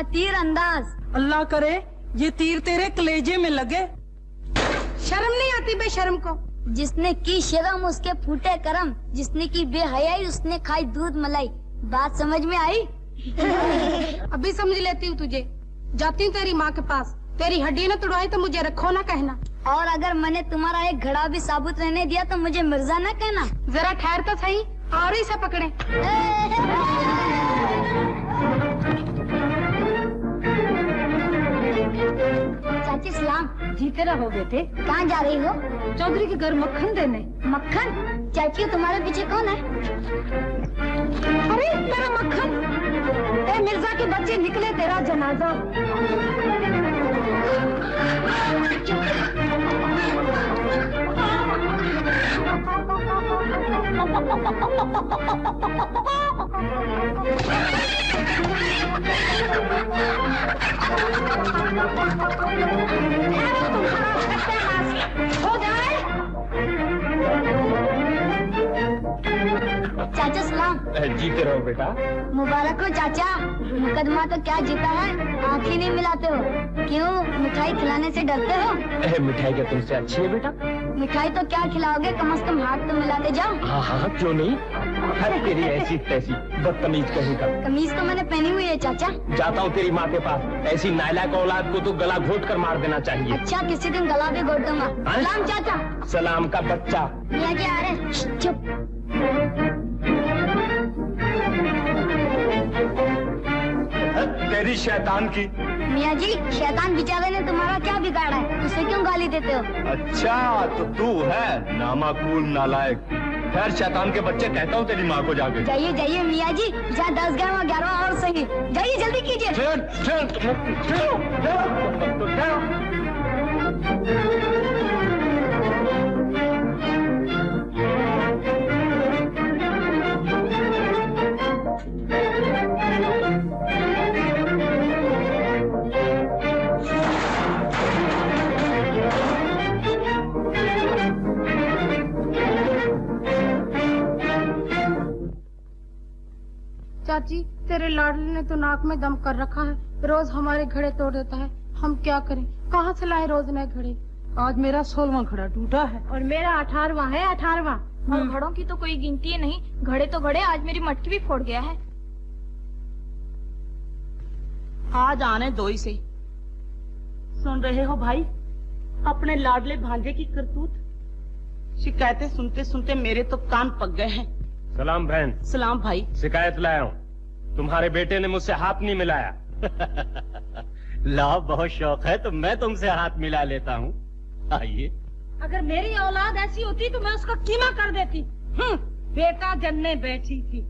मैं तीर अंदाज। अल्लाह करे ये तीर तेरे कलेजे में लगे। शर्म नहीं आती बेशर्म को? जिसने की शर्म उसके फूटे करम, जिसने की बेहयाई उसने खाई दूध मलाई। बात समझ में आई? अभी समझ लेती हूँ तुझे। जाती हूँ तेरी माँ के पास, तेरी हड्डी न तोड़वाई तो मुझे रखो ना कहना। और अगर मैंने तुम्हारा एक घड़ा भी साबुत रहने दिया तो मुझे मिर्जा न कहना। जरा ठहर तो सही, और ही से पकड़े। चाची सलाम। जीते रहो बेटे। कहाँ जा रही हो? चौधरी के घर मक्खन देने। मक्खन? चाची तुम्हारे पीछे कौन है? अरे मेरा मक्खन। ए मिर्जा के बच्चे निकले तेरा जनाजा। हो जाए। चाचा सलाम। जीते रहो बेटा। मुबारक हो चाचा, मुकदमा तो क्या जीता है, आँख ही नहीं मिलाते हो। क्यों, मिठाई खिलाने से डरते हो? मिठाई क्या तुमसे अच्छी है बेटा? मिठाई तो क्या खिलाओगे, कम से कम हाथ तो मिलाते जाओ। हाँ हाँ क्यों नहीं। अरे तेरी ऐसी तैसी बदतमीज कहीं का। कमीज तो मैंने पहनी हुई है चाचा। जाता हूँ तेरी माँ के पास, ऐसी नालायक औलाद को तो गला घोट कर मार देना चाहिए। अच्छा किसी दिन गला भी घोट दूंगा। सलाम चाचा। सलाम का बच्चा। मियाँ जी आ रहे। चुप। तेरी शैतान की। मियाँ जी शैतान बेचारे ने तुम्हारा क्या बिगाड़ा है, उसे क्यों गाली देते हो? अच्छा तो तू है नामाकूल नालायक। खैर शैतान के बच्चे, कहता हूँ तेरी माँ को जाके। जाइए जाइए मियाँ जी, जहाँ 10 11 11 और सही। जाइए जल्दी कीजिए। चाची तेरे लाडले ने तो नाक में दम कर रखा है, रोज हमारे घड़े तोड़ देता है। हम क्या करें, कहाँ से लाए रोज नए घड़े? आज मेरा 16वां घड़ा टूटा है। और मेरा 18वां है, 18वां। और घड़ों की तो कोई गिनती ही नहीं, घड़े तो घड़े, आज मेरी मटकी भी फोड़ गया है। आज आने दो इसे। सुन रहे हो भाई, अपने लाडले भांजे की करतूत। शिकायतें सुनते सुनते मेरे तो कान पक गए हैं। सलाम बहन। सलाम भाई। शिकायत लाया हूँ, तुम्हारे बेटे ने मुझसे हाथ नहीं मिलाया। लाओ, बहुत शौक है तो मैं तुमसे हाथ मिला लेता हूँ। आइए। अगर मेरी औलाद ऐसी होती तो मैं उसका कीमा कर देती। बेटा जन्ने बैठी थी।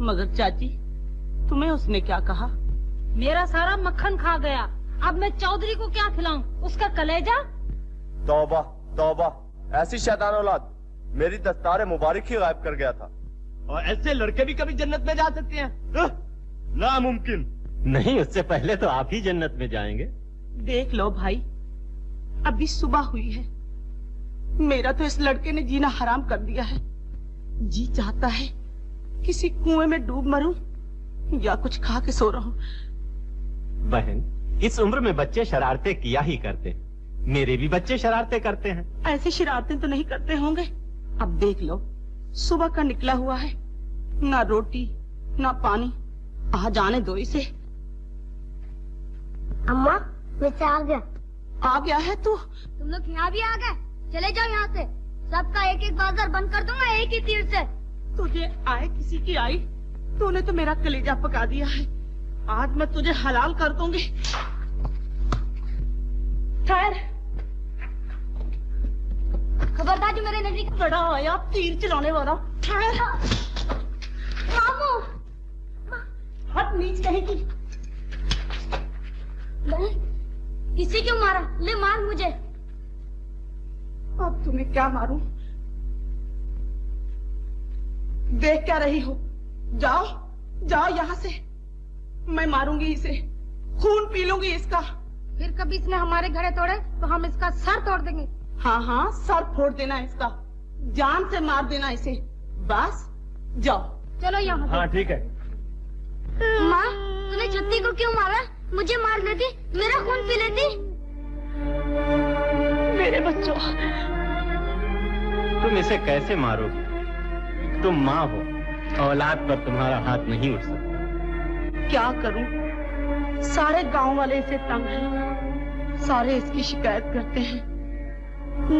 मगर चाची तुम्हें उसने क्या कहा? मेरा सारा मक्खन खा गया, अब मैं चौधरी को क्या खिलाऊं? उसका कलेजा? तौबा तौबा, ऐसी शैतान औलाद, मेरी दस्तार मुबारक ही गायब कर गया था। और ऐसे लड़के भी कभी जन्नत में जा सकते हैं? नामुमकिन। नहीं, उससे पहले तो आप ही जन्नत में जाएंगे। देख लो भाई, अभी सुबह हुई है, मेरा तो इस लड़के ने जीना हराम कर दिया है। जी चाहता है किसी कुएं में डूब मरूं या कुछ खा के सो रहूं। बहन, इस उम्र में बच्चे शरारतें किया ही करते हैं। मेरे भी बच्चे शरारतें करते हैं। ऐसी शरारतें तो नहीं करते होंगे। अब देख लो, सुबह का निकला हुआ है, ना रोटी ना पानी। आ जाने दो इसे। अम्मा मुझसे आ गया। आ गया है तू? तुम लोग यहाँ भी आ गए? चले जाओ यहाँ से, सबका एक एक बाजार बंद कर दूंगा एक ही तीर से। तुझे आए किसी की आई, तूने तो मेरा कलेजा पका दिया है। आज मैं तुझे हलाल कर दूंगी। ठहर, खबरदार जो मेरे नजदीक बड़ा आया तीर चलाने वाला। ठहर। मामू, हट नीच कहेगी। किसी क्यों मारा? ले मार मुझे। अब तुम्हें क्या मारूं? देख क्या रही हो? जाओ जाओ यहाँ से, मैं मारूंगी इसे, खून पी लूंगी इसका। फिर कभी इसने हमारे घड़े तोड़े तो हम इसका सर तोड़ देंगे। हाँ हाँ, सर फोड़ देना इसका, जान से मार देना इसे। बस जाओ। चलो यहाँ से। हाँ ठीक है। माँ, तूने छुट्टी को क्यों मारा? मुझे मार लेती, मेरा खून पी लेती। मेरे बच्चों, तुम इसे कैसे मारोगी? तुम माँ हो, औलाद पर तुम्हारा हाथ नहीं उठ सकता। क्या करूं? सारे गांव वाले इसे तंग हैं, सारे इसकी शिकायत करते हैं।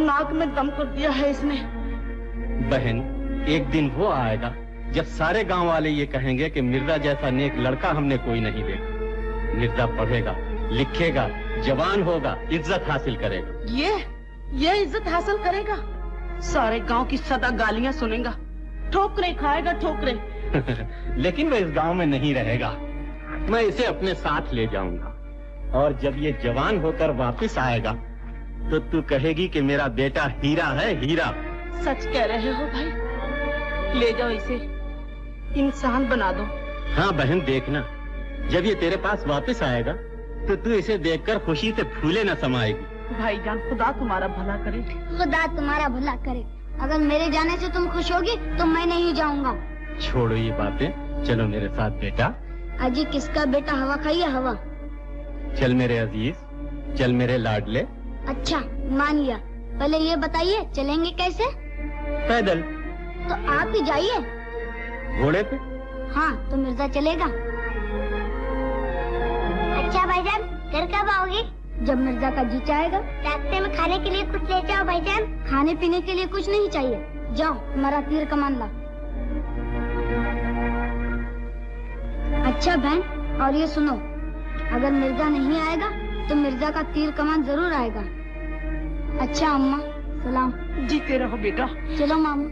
नाक में दम कर दिया है इसने। बहन, एक दिन वो आएगा जब सारे गांव वाले ये कहेंगे कि मिर्जा जैसा नेक लड़का हमने कोई नहीं देखा। मिर्जा पढ़ेगा, लिखेगा, जवान होगा, इज्जत हासिल करेगा। ये इज्जत हासिल करेगा? सारे गांव की सदा गालियां सुनेगा, ठोकरे खाएगा, ठोकरे। लेकिन वो इस गांव में नहीं रहेगा। मैं इसे अपने साथ ले जाऊंगा, और जब ये जवान होकर वापस आएगा तो तू कहेगी कि मेरा बेटा हीरा है, हीरा। सच कह रहे हो भाई? ले जाओ इसे, इंसान बना दो। हाँ बहन, देखना जब ये तेरे पास वापस आएगा तो तू इसे देखकर खुशी से फूले न समाएगी। भाईजान, खुदा तुम्हारा भला करे। खुदा तुम्हारा भला करे। अगर मेरे जाने से तुम खुश होगी तो मैं नहीं जाऊंगा। छोड़ो ये बातें, चलो मेरे साथ बेटा। अजी, किसका बेटा हवा खाइए? हवा। चल मेरे अजीज, चल मेरे लाडले। अच्छा, मान लिया। पहले ये बताइए, चलेंगे कैसे? पैदल। तो आप ही जाइए। घोड़े पे? हाँ, तो मिर्जा चलेगा। अच्छा भाईजान, घर कब आओगी? जब मिर्जा का जी चाहेगा। रास्ते में खाने के लिए कुछ ले जाओ भाईजान। खाने पीने के लिए कुछ नहीं चाहिए। जाओ, हमारा तीर कमान ला। अच्छा बहन, और ये सुनो, अगर मिर्जा नहीं आएगा तो मिर्जा का तीर कमान जरूर आएगा। अच्छा अम्मा, सलाम। जीते रहो बेटा। चलो मामू।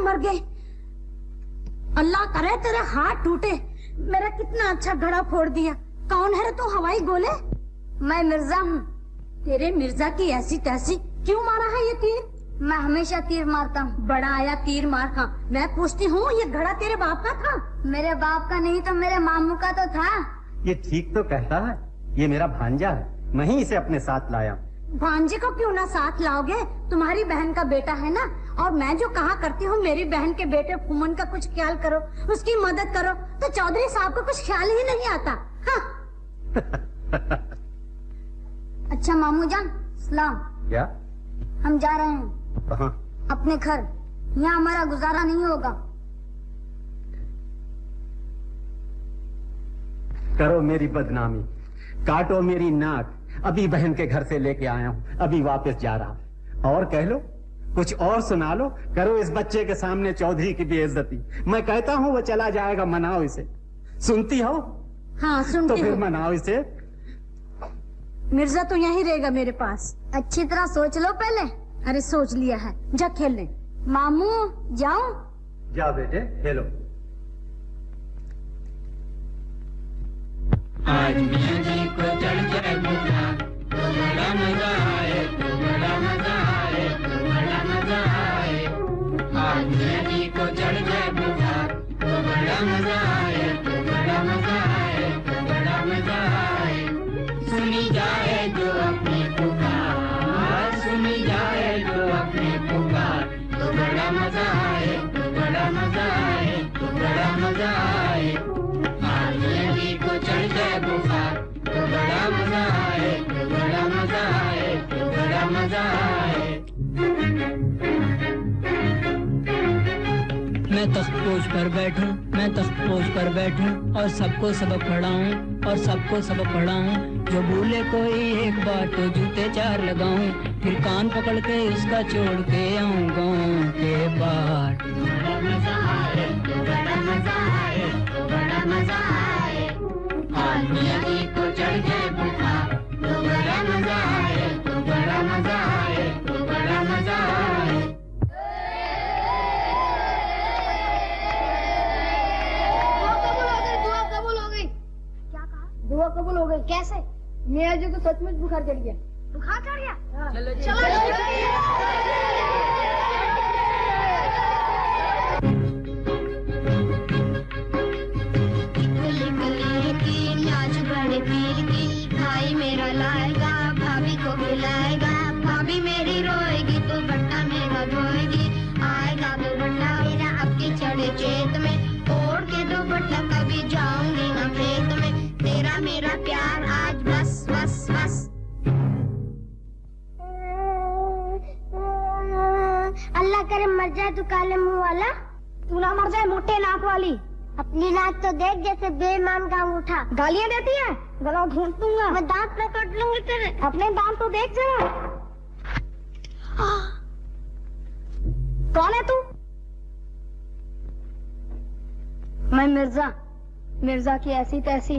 मर गए। अल्लाह करे तेरे हाथ टूटे। मेरा कितना अच्छा घड़ा फोड़ दिया। कौन है रे तू हवाई गोले? मैं मिर्जा हूँ। तेरे मिर्जा की ऐसी तैसी क्यों मारा है ये तीर? मैं हमेशा तीर मारता हूँ। बड़ा आया तीर मार खा। मैं पूछती हूँ, ये घड़ा तेरे बाप का था? मेरे बाप का नहीं तो मेरे मामू का तो था। ये ठीक तो कहता है, ये मेरा भांजा है, मैं ही इसे अपने साथ लाया। भांजे को क्यों ना साथ लाओगे? तुम्हारी बहन का बेटा है ना। और मैं जो कहा करती हूँ, मेरी बहन के बेटे फुमन का कुछ ख्याल करो, उसकी मदद करो, तो चौधरी साहब को कुछ ख्याल ही नहीं आता। हाँ। अच्छा मामू जान, सलाम। क्या? हम जा रहे हैं। कहाँ? अपने घर। यहाँ हमारा गुजारा नहीं होगा। करो मेरी बदनामी, काटो मेरी नाक। अभी बहन के घर से लेके आया हूँ, अभी वापस जा रहा। और कह लो, कुछ और सुना लो, करो इस बच्चे के सामने चौधरी की बेइज्जती। मैं कहता हूँ वो चला जाएगा, मनाओ इसे। सुनती हो? हाँ सुनती तो फिर हूँ। मनाओ इसे। मिर्जा तो यहीं रहेगा मेरे पास। अच्छी तरह सोच लो पहले। अरे सोच लिया है, जा खेल ले। मामू जाओ। जाओ बेटे, खेलो। आज मियां जी को चढ़ जाए बुखार, तो बड़ा मजा आए, तो बड़ा मजा आए, तो बड़ा मजा आए। आज मियां जी को चढ़ जाए बुखार, तो बड़ा मजा आए, तो बड़ा मजा आए, तो बड़ा मजा आए। सुनी जाए जो अपनी पुकार, सुनी जाए जो अपनी पुकार, तो बड़ा मजा आए, तो बड़ा मजा आए, तो बड़ा मजा आए। आज मियां जी को चढ़ जाए बुखार, तो बड़ा मजा आए, तो बड़ा मजा आए, तो बड़ा मजा आए। मैं तख्तपोश पर बैठूं, मैं तख्तपोश पर बैठूं और सबको सबक पढ़ाऊं, और सबको सबक पढ़ाऊं। जो भूले कोई एक बार तो जूते चार लगाऊं, फिर कान पकड़ के उसका छोड़ के आऊं गाँव के पार। बड़ा मजा आए, तो बड़ा मजा आए, तो बड़ा मजा आए। आज मियां जी को चढ़ जाए बुखार, तो बड़ा मजा आए, तो बड़ा मजा आए, तो बड़ा मजा आए। दुआ कबूल हो गई। क्या कहा? दुआ कबूल हो गई। कैसे? मियां जी को सचमुच बुखार चढ़ गया। बुखार चढ़ गया? चलो बड़े पीर की भाई मेरा लाएगा, भाभी को खिलाएगा, भाभी मेरी रोएगी तो बट्टा मेरा धोएगी। आएगा तो बट्टा मेरा आपके चढ़े चेत में, ओढ़ के दो बट्टा कभी जाऊंगी ना खेत में। तेरा मेरा प्यार आज बस बस बस। अल्लाह करे मर जाए तू काले मुंह वाला। तू ना मर जाए मोटे नाक वाली। अपनी नाक तो देख जैसे बेईमान का अंगूठा। गालियाँ देती है, गला घूंट दूंगा। मैं दांत पे काट लूंगी तेरे। अपने दांत तो देख जरा। कौन है तू? मैं मिर्जा, मिर्जा की ऐसी तैसी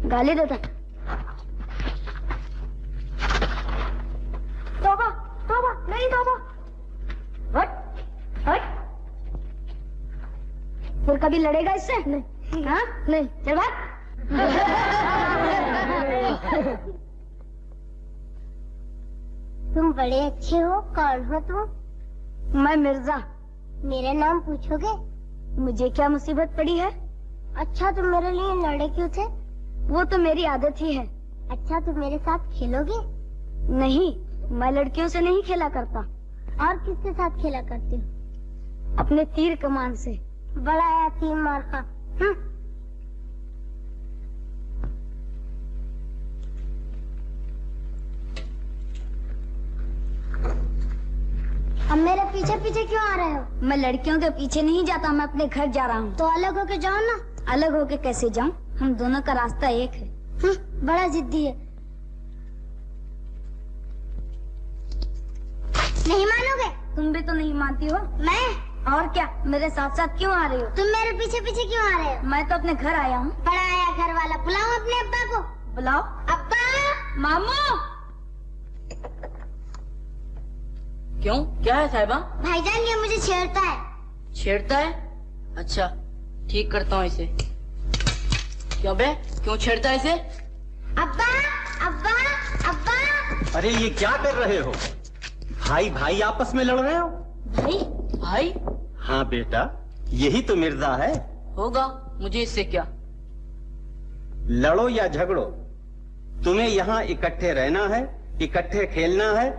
गाली देता। तौबा तौबा नहीं तौबा। हट हट। फिर कभी लड़ेगा इससे? नहीं। हाँ नहीं, चल भाग। तुम बड़े अच्छे हो। कौन हो तुम? मैं मिर्जा। मेरा नाम पूछोगे? मुझे क्या मुसीबत पड़ी है? अच्छा तुम मेरे लिए लड़े क्यों थे? वो तो मेरी आदत ही है। अच्छा तुम मेरे साथ खेलोगे? नहीं, मैं लड़कियों से नहीं खेला करता। और किसके साथ खेला करते हो? अपने तीर कमान से। बड़ा यतीम मार खा। अब मेरे पीछे पीछे क्यों आ रहे हो? मैं लड़कियों के पीछे नहीं जाता, मैं अपने घर जा रहा हूँ। तो अलग होके जाओ ना। अलग होके कैसे जाऊँ? हम दोनों का रास्ता एक है। बड़ा जिद्दी है। नहीं मानोगे? तुम भी तो नहीं मानती हो। मैं? और क्या, मेरे साथ साथ क्यों आ रही हो? तुम मेरे पीछे पीछे क्यों आ रहे हो? मैं तो अपने घर आया हूँ। बड़ा आया घर वाला। बुलाओ अपने अब्बा को। बुलाओ। अब्बा। मामू। क्यों, क्या है साहिबा? भाईजान ये मुझे छेड़ता है। छेड़ता है? अच्छा ठीक करता हूँ इसे। क्यों बे, क्यों छेड़ता है इसे? अब्बा अब्बा अब्बा। अरे ये क्या कर रहे हो? भाई भाई आपस में लड़ रहे हो? भाई भाई? हाँ बेटा, यही तो मिर्जा है। होगा, मुझे इससे क्या? लड़ो या झगड़ो, तुम्हें यहाँ इकट्ठे रहना है, इकट्ठे खेलना है।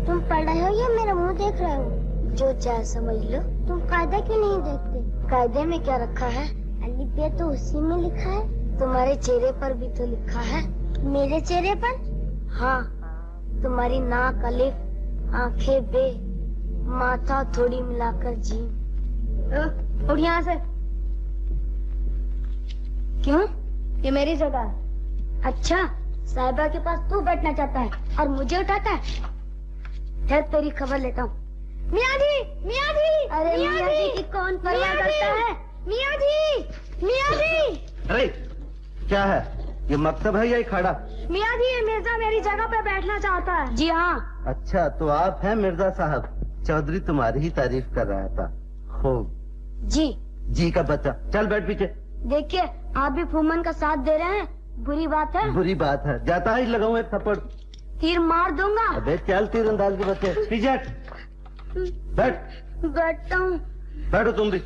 तुम पढ़ रहे हो या मेरा मुंह देख रहे हो? जो चाहे समझ लो। तुम कायदा क्यों नहीं देखते? कायदे में क्या रखा है? अलिफ बे तो उसी में लिखा है। तुम्हारे चेहरे पर भी तो लिखा है। मेरे चेहरे पर? हाँ, तुम्हारी नाक अलिफ, आंखें बे, माथा थोड़ी मिलाकर जीम। उठ यहाँ से। क्यों? ये मेरी जगह है। अच्छा, साहिबा के पास तू बैठना चाहता है और मुझे उठाता है। ठहर, तेरी खबर लेता हूँ। मियाँ जी, मियाँ जी। अरे मियाँ जी की कौन परवाह करता है? मियाँ जी, मियाँ जी। अरे क्या है, ये मकतब है या ये खड़ा? मियाँ जी, ये मिर्जा मेरी जगह पे बैठना चाहता है। जी हाँ। अच्छा तो आप हैं मिर्जा साहब। चौधरी तुम्हारी ही तारीफ कर रहा था। खूब। जी। जी का बच्चा, चल बैठ पीछे। देखिए, आप भी फूमन का साथ दे रहे हैं, बुरी बात है। बुरी बात है, जाता ही लगाऊं एक थप्पड़। तीर मार दूंगा। अबे चल तीरंदाज के बच्चे, पीछे बैठ। बैठता हूँ। बैठो तुम भी।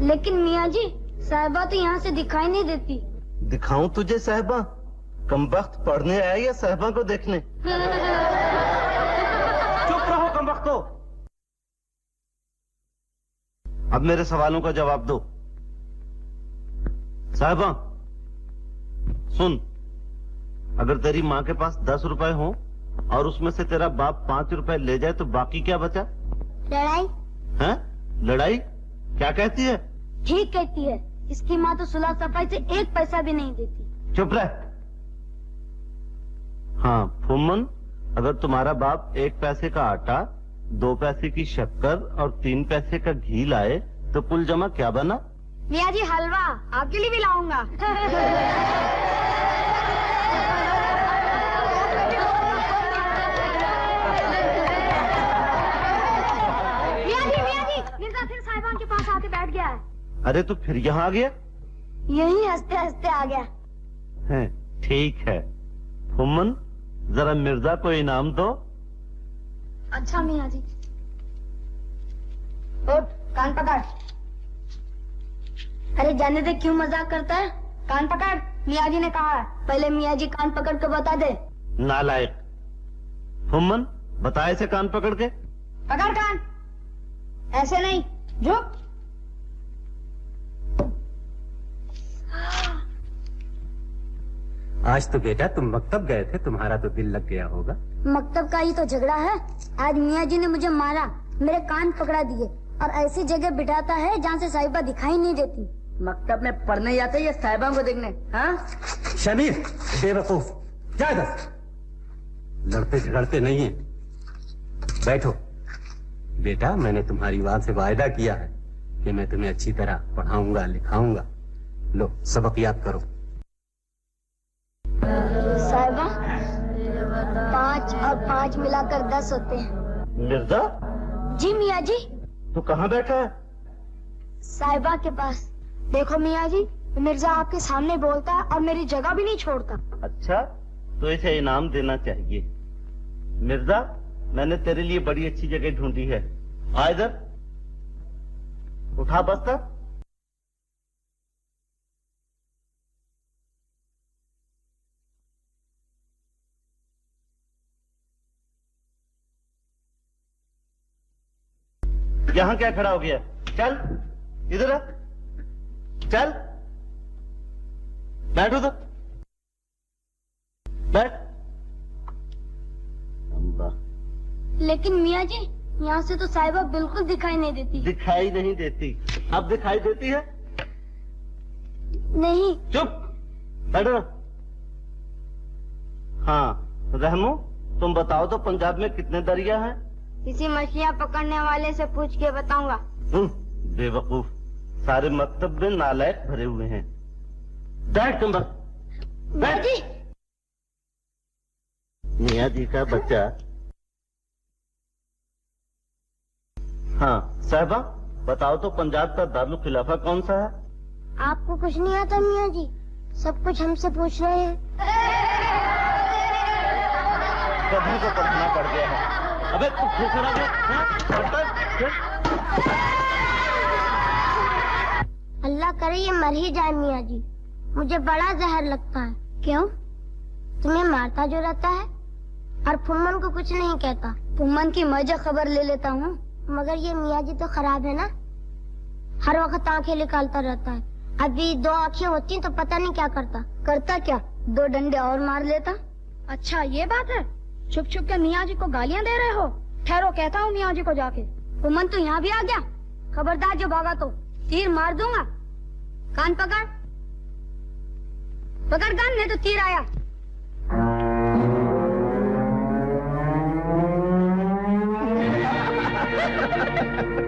लेकिन मियाँ जी, साहिबा तो यहाँ से दिखाई नहीं देती। दिखाऊं तुझे साहिबा? कमबख्त पढ़ने आया या साहिबा को देखने? चुप रहो कमबख्तो। अब मेरे सवालों का जवाब दो। साहिबा सुन, अगर तेरी माँ के पास 10 रुपए हो और उसमें से तेरा बाप 5 रुपए ले जाए तो बाकी क्या बचा? लड़ाई। हैं? लड़ाई? क्या कहती है? ठीक कहती है, इसकी माँ तो सुलह सफाई से 1 पैसा भी नहीं देती। चुप रह। हाँ फुम्मन, अगर तुम्हारा बाप 1 पैसे का आटा, 2 पैसे की शक्कर और 3 पैसे का घी लाए तो कुल जमा क्या बना? मियाँ जी हलवा आपके लिए भी लाऊंगा। मियाँ जी मिर्जा फिर साहिबान के पास आके बैठ गया है। अरे तो फिर यहाँ आ गया? यही हंसते हंसते आ गया है। ठीक है फुम्मन, जरा मिर्जा को इनाम दो। अच्छा मियाँ जी। उठ, कान पकड़। अरे जाने दे, क्यों मजाक करता है? कान पकड़, मियाँ जी ने कहा है। पहले मियाँ जी कान पकड़ के बता दे। नालायक। फुम्मन बता इसे कान पकड़ के। पकड़ कान, ऐसे नहीं, झुक। आज तो बेटा तुम मकतब गए थे, तुम्हारा तो दिल लग गया होगा। मकतब का ही तो झगड़ा है। आज मियाँ जी ने मुझे मारा, मेरे कान पकड़ा दिए और ऐसी जगह बिठाता है जहाँ से साहिबा दिखाई नहीं देती। मकतब में पढ़ने जाते या साहिबा को देखने? हाँ शमीर बेवकूफ, जा इधर। लड़ते झगड़ते नहीं है, बैठो। बेटा मैंने तुम्हारी माँ से वायदा किया है कि मैं तुम्हें अच्छी तरह पढ़ाऊंगा लिखाऊंगा। लो सबक याद करो। साहिबा 5 और 5 मिलाकर 10 होते हैं। मिर्जा? जी मियाँ जी। तू कहाँ बैठा है? साहिबा के पास। देखो मियाँ जी, मिर्जा आपके सामने बोलता है और मेरी जगह भी नहीं छोड़ता। अच्छा तो इसे इनाम देना चाहिए। मिर्जा मैंने तेरे लिए बड़ी अच्छी जगह ढूंढी है, आ इधर। उठा बस्तर। यहाँ क्या खड़ा हो गया? चल इधर आ, चल बैठ उधर, बैठ। लेकिन मियाँ जी यहाँ से तो साहिबा बिल्कुल दिखाई नहीं देती। दिखाई नहीं देती? अब दिखाई देती है? नहीं। चुप बैठो। हाँ रहमो, तुम बताओ तो पंजाब में कितने दरिया हैं? किसी मछलियाँ पकड़ने वाले से पूछ के बताऊंगा। बेवकूफ, सारे मकतब में नालायक भरे हुए हैं। बैठ तुम बस, बैठ। मियाँ जी का बच्चा। हाँ साहिबा बताओ तो पंजाब का दारुल खिलाफा कौन सा है? आपको कुछ नहीं आता मियाँ जी, सब कुछ हमसे पूछ रहे हैं। कभी को पढ़ना पड़ गया है। अबे तू खुश अल्लाह करे ये मर ही जाए मियाँ जी, मुझे बड़ा जहर लगता है। क्यों? तुम्हें मारता जो रहता है और फुम्मन को कुछ नहीं कहता। फुम्मन की मजा खबर ले लेता हूँ, मगर ये मियाँ जी तो खराब है ना, हर वक्त आंखें निकालता रहता है। अभी 2 आंखें होती तो पता नहीं क्या करता। करता क्या, 2 डंडे और मार लेता। अच्छा ये बात है, छुप छुप के मियाँ जी को गालियाँ दे रहे हो? ठहरो कहता हूँ मियाँ जी को जाके। फुम्मन तो यहाँ भी आ गया, खबरदार जो भागा तो तीर मार दूंगा। कान पकड़, पकड़ कान, नहीं तो तीर आया।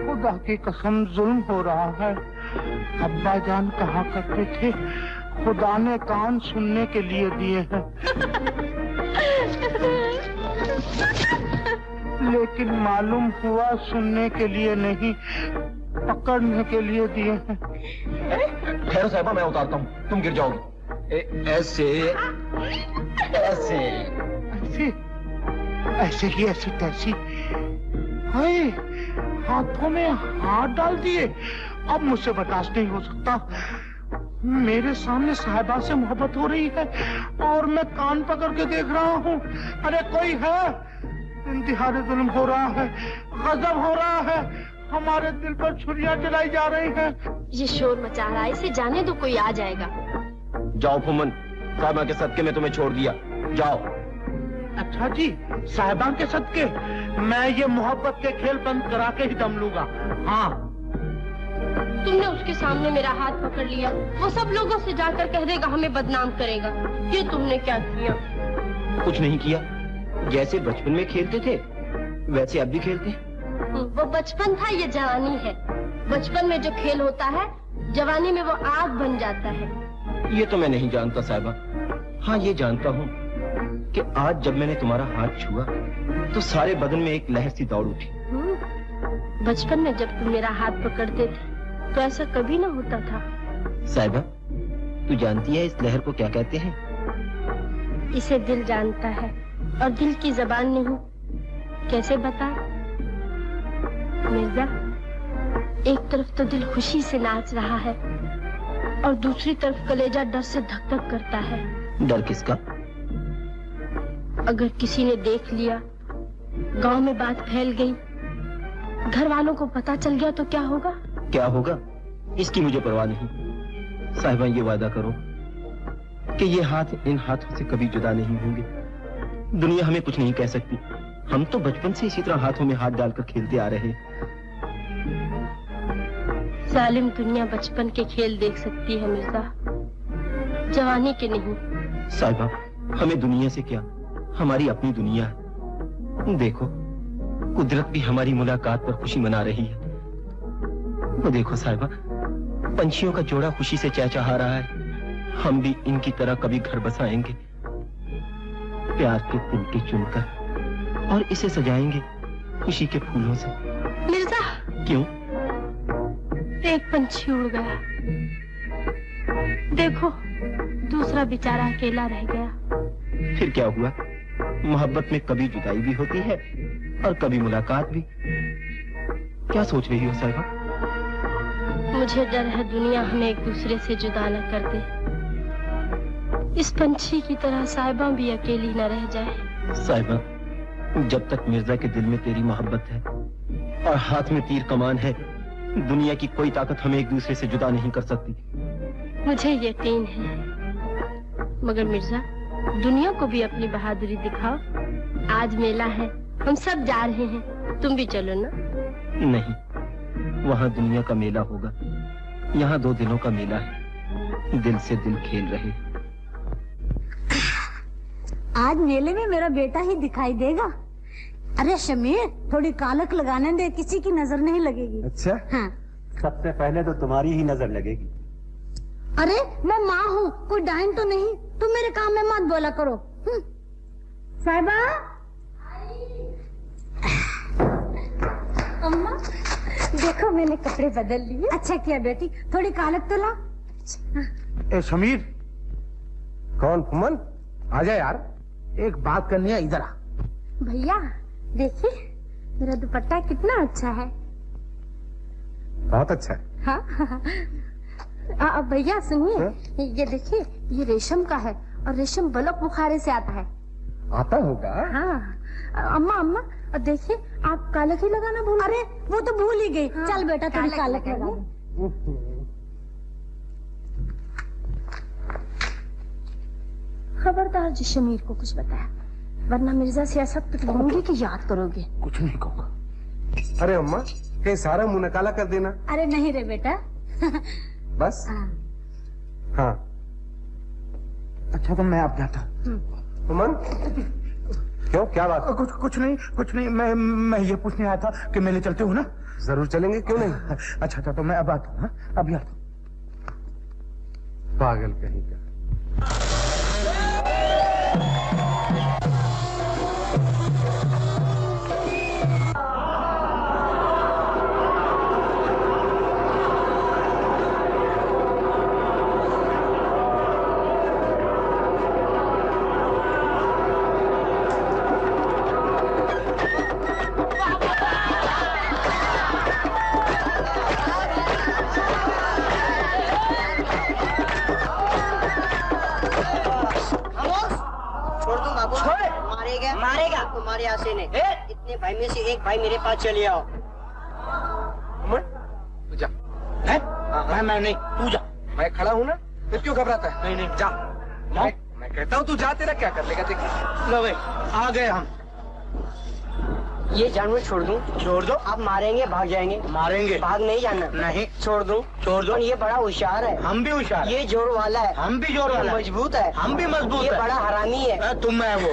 खुदा की कसम जुल्म हो रहा है। अब्बा जान कहा करते थे खुदा ने कान सुनने के लिए दिए हैं, लेकिन मालूम हुआ सुनने के लिए नहीं, पकड़ने के लिए दिए हैं। खैर साहिबा मैं उतारता हूँ, तुम गिर जाओगे। ऐसे ऐसे ऐसे ऐसे ही ऐसी तैसी। हाय, हाथों में हाथ डाल दिए। अब मुझसे बर्दाश्त नहीं हो सकता। मेरे सामने साहिबा से मोहब्बत हो रही है और मैं कान पकड़ के देख रहा हूँ। अरे कोई है? इंतहाई जुल्म हो रहा है, गजब हो रहा है। हमारे दिल पर छुरियां चलाई जा रही हैं। ये शोर मचा रहा है, इसे जाने दो, कोई आ जाएगा। जाओ फुम्मन, साहिबा के सदके में तुम्हें छोड़ दिया, जाओ। अच्छा जी, साहिबा के सदके मैं ये मोहब्बत के खेल बंद करा के ही दम लूंगा। हाँ तुमने उसके सामने मेरा हाथ पकड़ लिया, वो सब लोगों से जाकर कह देगा, हमें बदनाम करेगा। ये तुमने क्या किया? कुछ नहीं किया, जैसे बचपन में खेलते थे वैसे अब भी खेलते। वो बचपन था, ये जवानी है। बचपन में जो खेल होता है जवानी में वो आग बन जाता है। ये तो मैं नहीं जानता साहिबा। हाँ ये जानता हूँ कि आज जब मैंने तुम्हारा हाथ छुआ तो सारे बदन में एक लहर सी दौड़ उठी। बचपन में जब तुम मेरा हाथ पकड़ते थे तो ऐसा कभी ना होता था। साहिबा तू जानती है इस लहर को क्या कहते हैं? इसे दिल जानता है और दिल की जबान नहीं। कैसे बता मिर्जा? एक तरफ तो दिल खुशी से नाच रहा है और दूसरी तरफ कलेजा डर से धक धक करता है। डर किसका? अगर किसी ने देख लिया, गांव में बात फैल गई, घर वालों को पता चल गया तो क्या होगा? क्या होगा इसकी मुझे परवाह नहीं। साहिबा ये वादा करो कि ये हाथ इन हाथों से कभी जुदा नहीं होंगे। दुनिया हमें कुछ नहीं कह सकती। हम तो बचपन से इसी तरह हाथों में हाथ डालकर खेलते आ रहे हैं। जालिम दुनिया बचपन के खेल देख सकती है मिर्जा, जवानी के नहीं। साहिबा हमें दुनिया से क्या, हमारी अपनी दुनिया है। देखो कुदरत भी हमारी मुलाकात पर खुशी मना रही है। वो देखो साहिबा, पंछियों का जोड़ा खुशी से चहचहा रहा है। हम भी इनकी तरह कभी घर बसाएंगे, प्यार के तिनके चुनकर, और इसे सजाएंगे खुशी के फूलों से। मिर्जा क्यों? एक पंछी उड़ गया, देखो दूसरा बेचारा अकेला रह गया। फिर क्या हुआ? मोहब्बत में कभी जुदाई भी होती है और कभी मुलाकात भी। क्या सोच रही हो साहिबा? मुझे डर है दुनिया हमें एक दूसरे से जुदा न कर दे। इस पंछी की तरह साहिबा भी अकेली न रह जाए। साहिबा जब तक मिर्जा के दिल में तेरी मोहब्बत है और हाथ में तीर कमान है, दुनिया की कोई ताकत हमें एक दूसरे से जुदा नहीं कर सकती। मुझे यकीन है, मगर मिर्जा दुनिया को भी अपनी बहादुरी दिखाओ। आज मेला है, हम सब जा रहे हैं, तुम भी चलो ना। नहीं, वहाँ दुनिया का मेला होगा, यहाँ दो दिलों का मेला है। दिल से दिल खेल रहे। आज मेले में मेरा बेटा ही दिखाई देगा। अरे शमीर थोड़ी कालक लगाने दे, किसी की नजर नहीं लगेगी। अच्छा हाँ। सबसे पहले तो तुम्हारी ही नजर लगेगी। अरे मैं माँ हूँ, कोई डाइन तो नहीं। तुम मेरे काम में मत बोला करो। साहिबा, अम्मा देखो मैंने कपड़े बदल लिए। अच्छा किया बेटी, थोड़ी कालक तो ला। ए समीर। कौन? फुमन आ जा यार, एक बात करनी है, इधर आ। भैया देखिए मेरा दुपट्टा कितना अच्छा है। बहुत अच्छा है। हाँ भैया सुनिए, ये देखिए ये रेशम का है और रेशम बलक बुखारे से आता है। आता होगा। हाँ अम्मा अम्मा देखिए आप कालक ही लगाना भूल। अरे वो तो भूल ही गई। हाँ, चल बेटा थोड़ी कालक लगा दे। खबरदार जी शमीर को कुछ बताया, वरना मिर्जा से ऐसा पिटवाऊंगी कि याद करोगे। कुछ नहीं कहूँगा। अरे अम्मा कहीं सारा मुंह काला कर देना। अरे नहीं रे बेटा। बस हाँ। अच्छा तो मैं अब जाता। फुमन क्यों, क्या बात? कुछ नहीं, मैं ये पूछने आया था कि मेले चलते हो ना? जरूर चलेंगे, क्यों नहीं। अच्छा तो मैं अब आता हूँ। अभी आता हूँ। पागल कहीं का। मारेगा तुम्हारे आसे ने। इतने भाई में से एक भाई मेरे पास चले आओ। तू जा। है? मैं नहीं, तू जा। मैं खड़ा हूँ ना, फिर क्यों घबराता है? नहीं जा। मैं कहता हूँ तू जा, तेरा क्या कर लेगा? देख लो भाई, आ गए हम। ये जानवर छोड़ दूं? छोड़ दो। आप मारेंगे भाग जाएंगे? मारेंगे। भाग नहीं जाना? नहीं। छोड़ दूं? छोड़ दो। ये बड़ा होशियार है। हम भी होशियार। ये जोर वाला है। हम भी जोर वाला। मजबूत है। हम भी मजबूत है। ये बड़ा हरामी है। तुम है वो।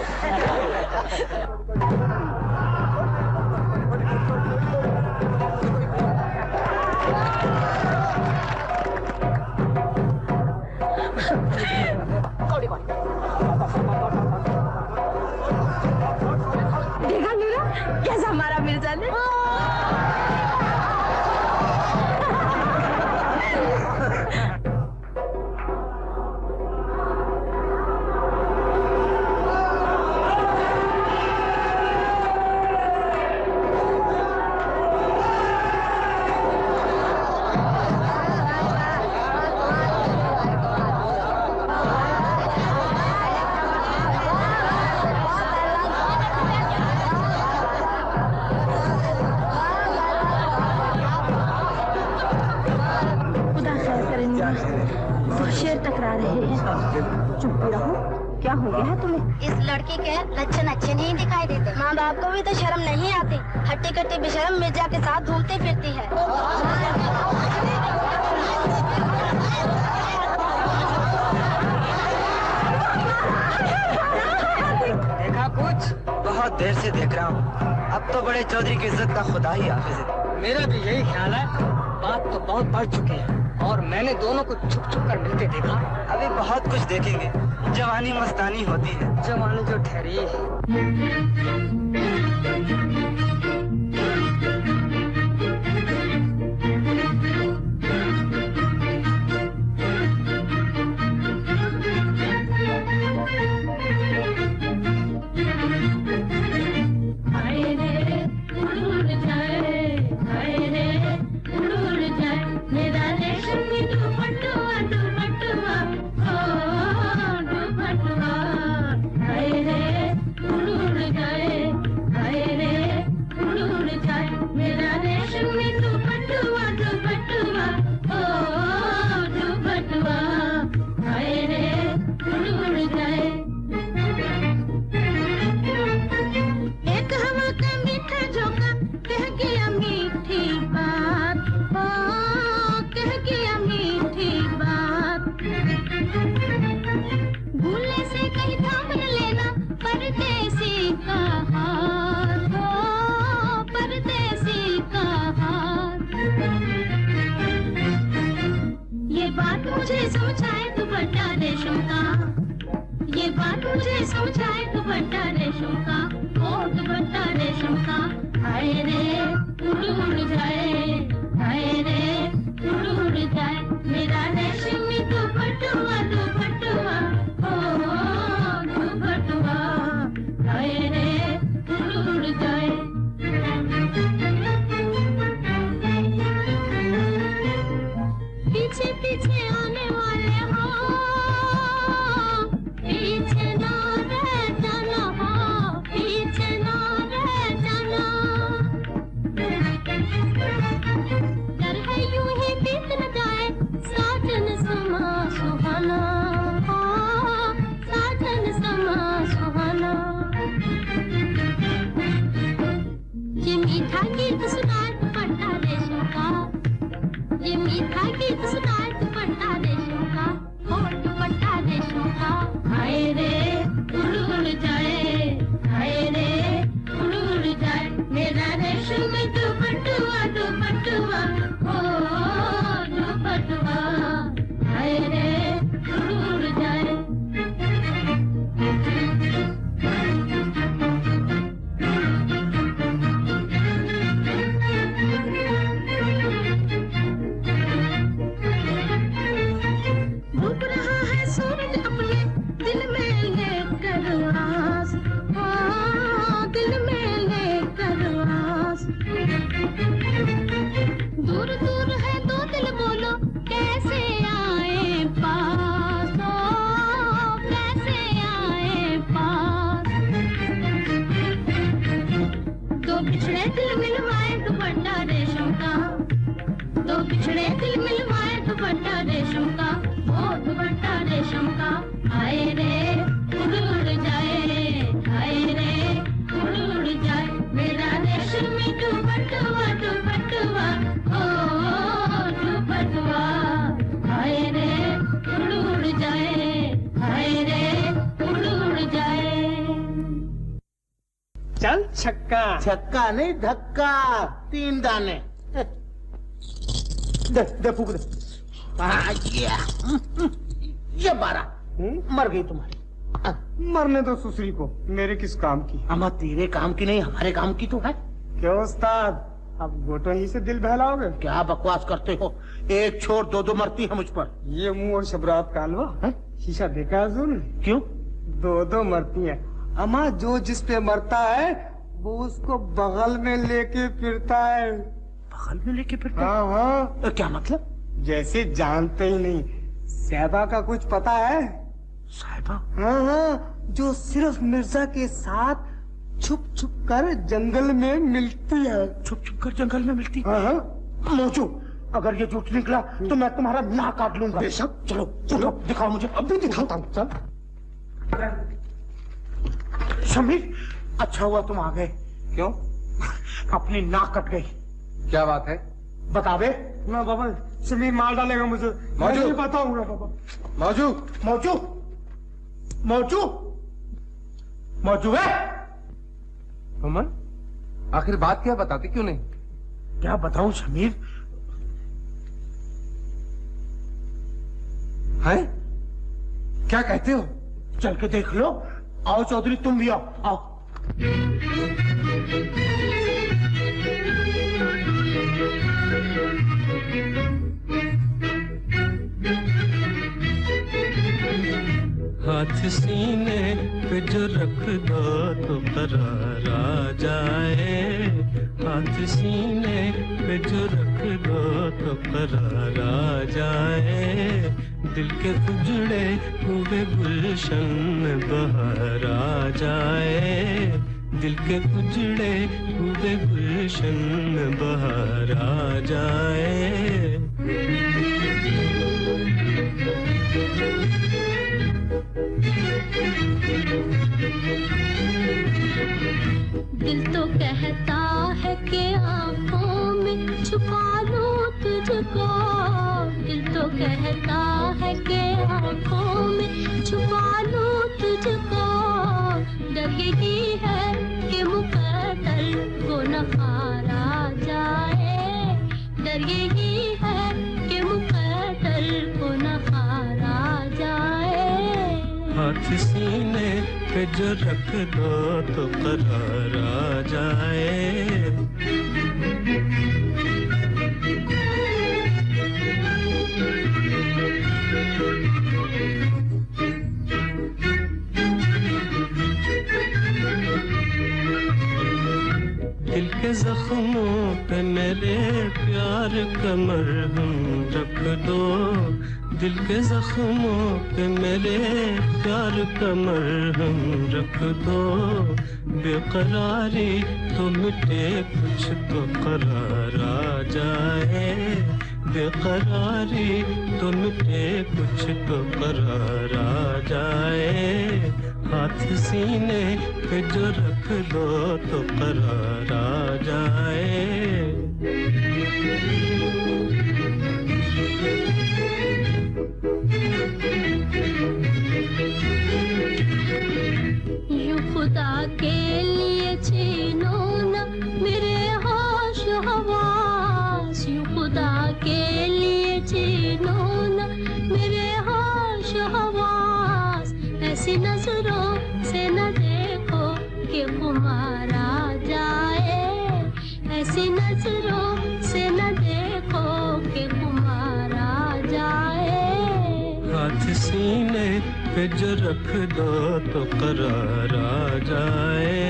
देखा मीरा कैसा हमारा मिर्जा ने। शेर टकरा रहे हैं। चुप रहो, क्या हो गया है तुम्हें? इस लड़की के लक्षण अच्छे नहीं दिखाई देते। माँ बाप को भी तो शर्म नहीं आती। हट्टी कट्टी बेशर्म मिर्जा के साथ घूमती फिरती है। देखा कुछ? बहुत देर से देख रहा हूँ। अब तो बड़े चौधरी की इज्जत का खुदा ही हाफिज है। मेरा भी यही ख्याल है। बात तो बहुत बढ़ चुके हैं और मैंने दोनों को छुप छुप कर मिलते देखा। अभी बहुत कुछ देखेंगे। जवानी मस्तानी होती है। जवानी जो ठहरी है। चल छक्का। छक्का नहीं धक्का। 3 दाने। दे फूक दे। ये 12। मर गई तुम्हारी। मरने दो सुसरी को, मेरे किस काम की? अम्मा तेरे काम की नहीं, हमारे काम की तो है। क्यों उस्ताद, अब गोटो ही से दिल बहलाओगे? क्या बकवास करते हो, एक छोड़ दो दो मरती है मुझ पर। ये मुंह और शबरात कालवा, शीशा देखा है सुन? क्यों? दो दो मरती है। अम्मा जो जिस पे मरता है वो उसको बगल में लेके फिरता है। बगल में लेके फिरता? हाँ हाँ। क्या मतलब? जैसे जानते ही नहीं। साहिबा का कुछ पता है? साहिबा? हाँ हाँ, जो सिर्फ मिर्जा के साथ छुप छुप कर जंगल में मिलती है। छुप छुप कर जंगल में मिलती? हाँ हाँ। मोचू, अगर ये झूठ निकला तो मैं तुम्हारा नाक काट लूंगा। बेशक। चलो चलो दिखाओ मुझे। अभी दिखाता हूँ, चल। शमीर, अच्छा हुआ तुम आ गए। क्यों? अपनी नाक कट गई। क्या बात है? बता दे। ना बाबा, शमीर मार डालेगा मुझे। मैं नहीं बताऊंगा बाबा। मौजू मौजू मौजू मौजू है? अमन, आखिर बात क्या बताते क्यों नहीं? क्या बताऊं शमीर? है? क्या कहते हो? चल के देख लो। आओ चौधरी, तुम भी आओ। आओ। हाथ सीने पे जो रख दो तो करार आ जाए। हाथ सीने पे जो रख दो तो करार आ जाए। दिल के उजड़े हुए गुलशन में बहार आ जाए। दिल के उजड़े हुए गुलशन में बहार आ जाए। दिल तो कहता है कि आंखों में छुपा लूं तुझको। दिल तो कहता है कि आंखों में छुपा लूं तुझको। डर यही है कि मुकद्दर को नकार आ जाए। डर यही है कि मुकद्दर को नकार आ जाए। हाथ सीने पे जो रख दो तो करार आ जाए। दिल के जख्मों पे मेरे प्यार का मरहम रख दो। दिल के जख्मों पे मेरे प्यार का मरहम रख दो। बेकरारी तो मिटे कुछ तो करार आ जाए। बेकरारी तो मिटे कुछ तो करार आ जाए। हाथ सीने पे जो रख दो तो करार आ जाए। यूं खुदा के लिए छीनो न मेरे होश हवास। यूं खुदा के लिए छीनो न मेरे होश हवास। ऐसी नजरों से न देखो कि खुमार आ जाए। ऐसी नजरों से न देखो कि खुमार आ जाए। हाथ सीने पे जो रख दो तो करार आ जाए।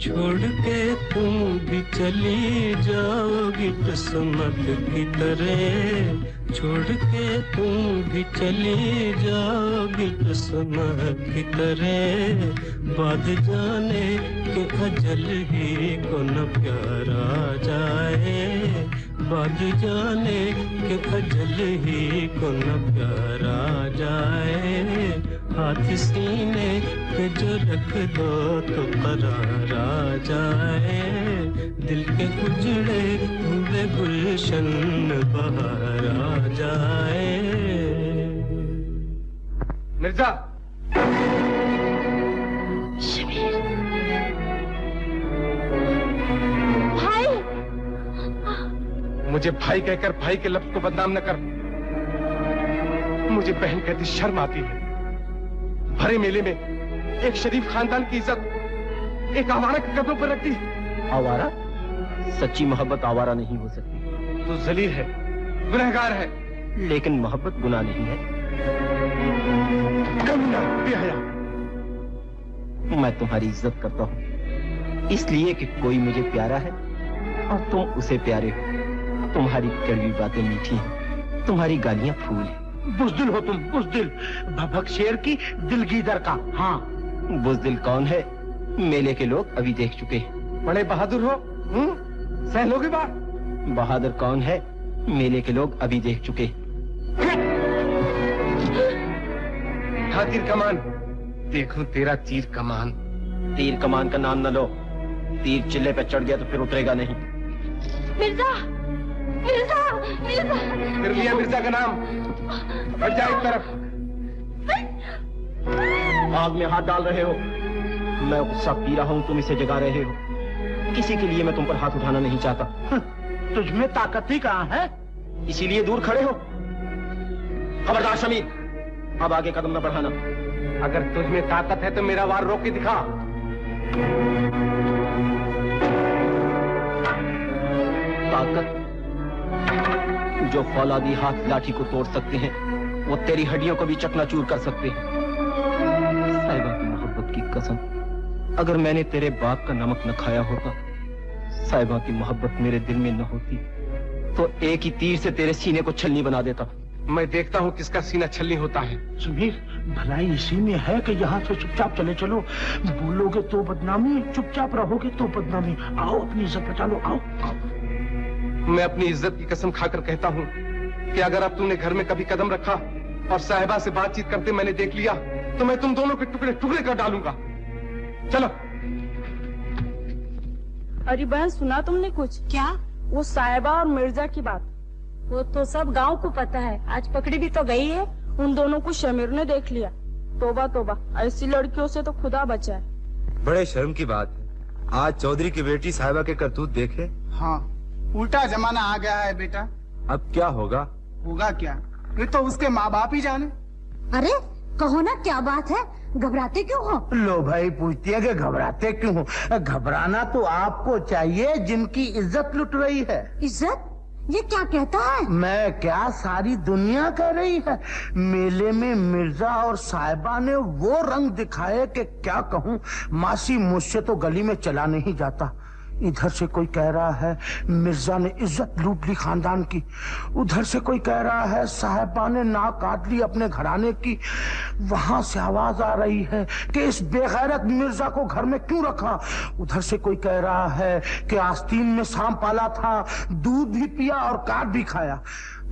छोड़ के तुम भी चली जाओगी किस्मत की तरह। छोड़ के तुम भी चली जाओगी किस्मत की तरह। बाद जाने के अजल ही को न प्यार आ जाए। बाद जाने के अजल ही को न प्यार आ जाए। हाथ सीने पे जो रख दो तो करार आ जाए। दिल के उजड़े हुए गुलशन बहार आ जाए। मिर्जा, शमीर भाई, मुझे भाई कहकर भाई के लफ्ज को बदनाम न कर। मुझे बहन कहती शर्म आती है। भरे मेले में एक शरीफ खानदान की इज्जत एक आवारा के कदमों पर रखती। आवारा? सच्ची मोहब्बत आवारा नहीं हो सकती। तो जलील है, गुनहगार है। लेकिन मोहब्बत गुनाह नहीं है। कमीना, बेहया। मैं तुम्हारी इज्जत करता हूँ इसलिए कि कोई मुझे प्यारा है और तुम उसे प्यारे हो। तुम्हारी कड़वी बातें मीठी हैं, तुम्हारी गालियां फूल हैं। बुज़दिल हो तुम, बुज़दिल। भभक शेर की दिलगीदर का। हाँ। बुज़दिल कौन है? मेले के लोग अभी देख चुके हैं। बड़े बहादुर हो, सह लोगे बात। बहादुर कौन है? मेले के लोग अभी देख चुके। तीर कमान, देखूं तेरा तीर कमान। तीर कमान का नाम न लो। तीर चिल्ले पे चढ़ गया तो फिर उतरेगा नहीं। मिर्जा, मिर्जा, मिर्जा। फिर लिया मिर्जा का नाम। हट जा एक तरफ। आग में हाथ डाल रहे हो। मैं गुस्सा पी रहा हूँ, तुम इसे जगा रहे हो। किसी के लिए मैं तुम पर हाथ उठाना नहीं चाहता। तुझमें ताकत ही कहाँ है? इसीलिए दूर खड़े हो। खबरदार शमीर, अब आगे कदम न बढ़ाना। अगर तुझमें ताकत है तो मेरा वार रोक के दिखा। ताकत? जो फौलादी हाथ लाठी को तोड़ सकते हैं वो तेरी हड्डियों को भी चकनाचूर कर सकते हैं। साहिबा की मोहब्बत की कसम, अगर मैंने तेरे बाप का नमक न खाया होता, साहिबा की मोहब्बत मेरे दिल में न होती, तो एक ही तीर से तेरे सीने को छलनी बना देता। मैं देखता हूँ किसका सीना छलनी होता है। समीर, भलाई इसी में है कि यहाँ से चुपचाप चले चलो। बोलोगे तो बदनामी, चुपचाप रहोगे तो बदनामी। आओ अपनी इज्जत बचा लो, आओ, आओ। मैं अपनी इज्जत की कसम खाकर कहता हूँ कि अगर अब तुमने घर में कभी कदम रखा और साहिबा से बातचीत करते मैंने देख लिया तो मैं तुम दोनों के टुकड़े टुकड़े कर डालूंगा। चलो। अरे बहन, सुना तुमने कुछ? क्या? वो साहिबा और मिर्जा की बात। वो तो सब गांव को पता है। आज पकड़ी भी तो गई है। उन दोनों को शमीर ने देख लिया। तोबा तोबा, ऐसी लड़कियों से तो खुदा बचाए। बड़े शर्म की बात है। आज चौधरी की बेटी साहिबा के करतूत देखे। हाँ, उल्टा जमाना आ गया है बेटा। अब क्या होगा? होगा क्या, ये तो उसके माँ बाप ही जाने। अरे कहो ना, क्या बात है? घबराते क्यों हो? लो भाई, पूछती है कि घबराते क्यों हो? घबराना तो आपको चाहिए जिनकी इज्जत लुट रही है। इज्जत? ये क्या कहता है? मैं क्या, सारी दुनिया कह रही है। मेले में मिर्जा और साहिबा ने वो रंग दिखाए कि क्या कहूँ। मासी, मुझसे तो गली में चला नहीं जाता। इधर से कोई कह रहा है मिर्जा ने इज्जत लूट ली खानदान की, उधर से कोई कह रहा है साहिबा ने नाक काट ली अपने घराने की। वहां से आवाज आ रही है कि इस बेगैरत मिर्जा को घर में क्यों रखा। उधर से कोई कह रहा है कि आस्तीन में सांप पाला था, दूध भी पिया और काट भी खाया।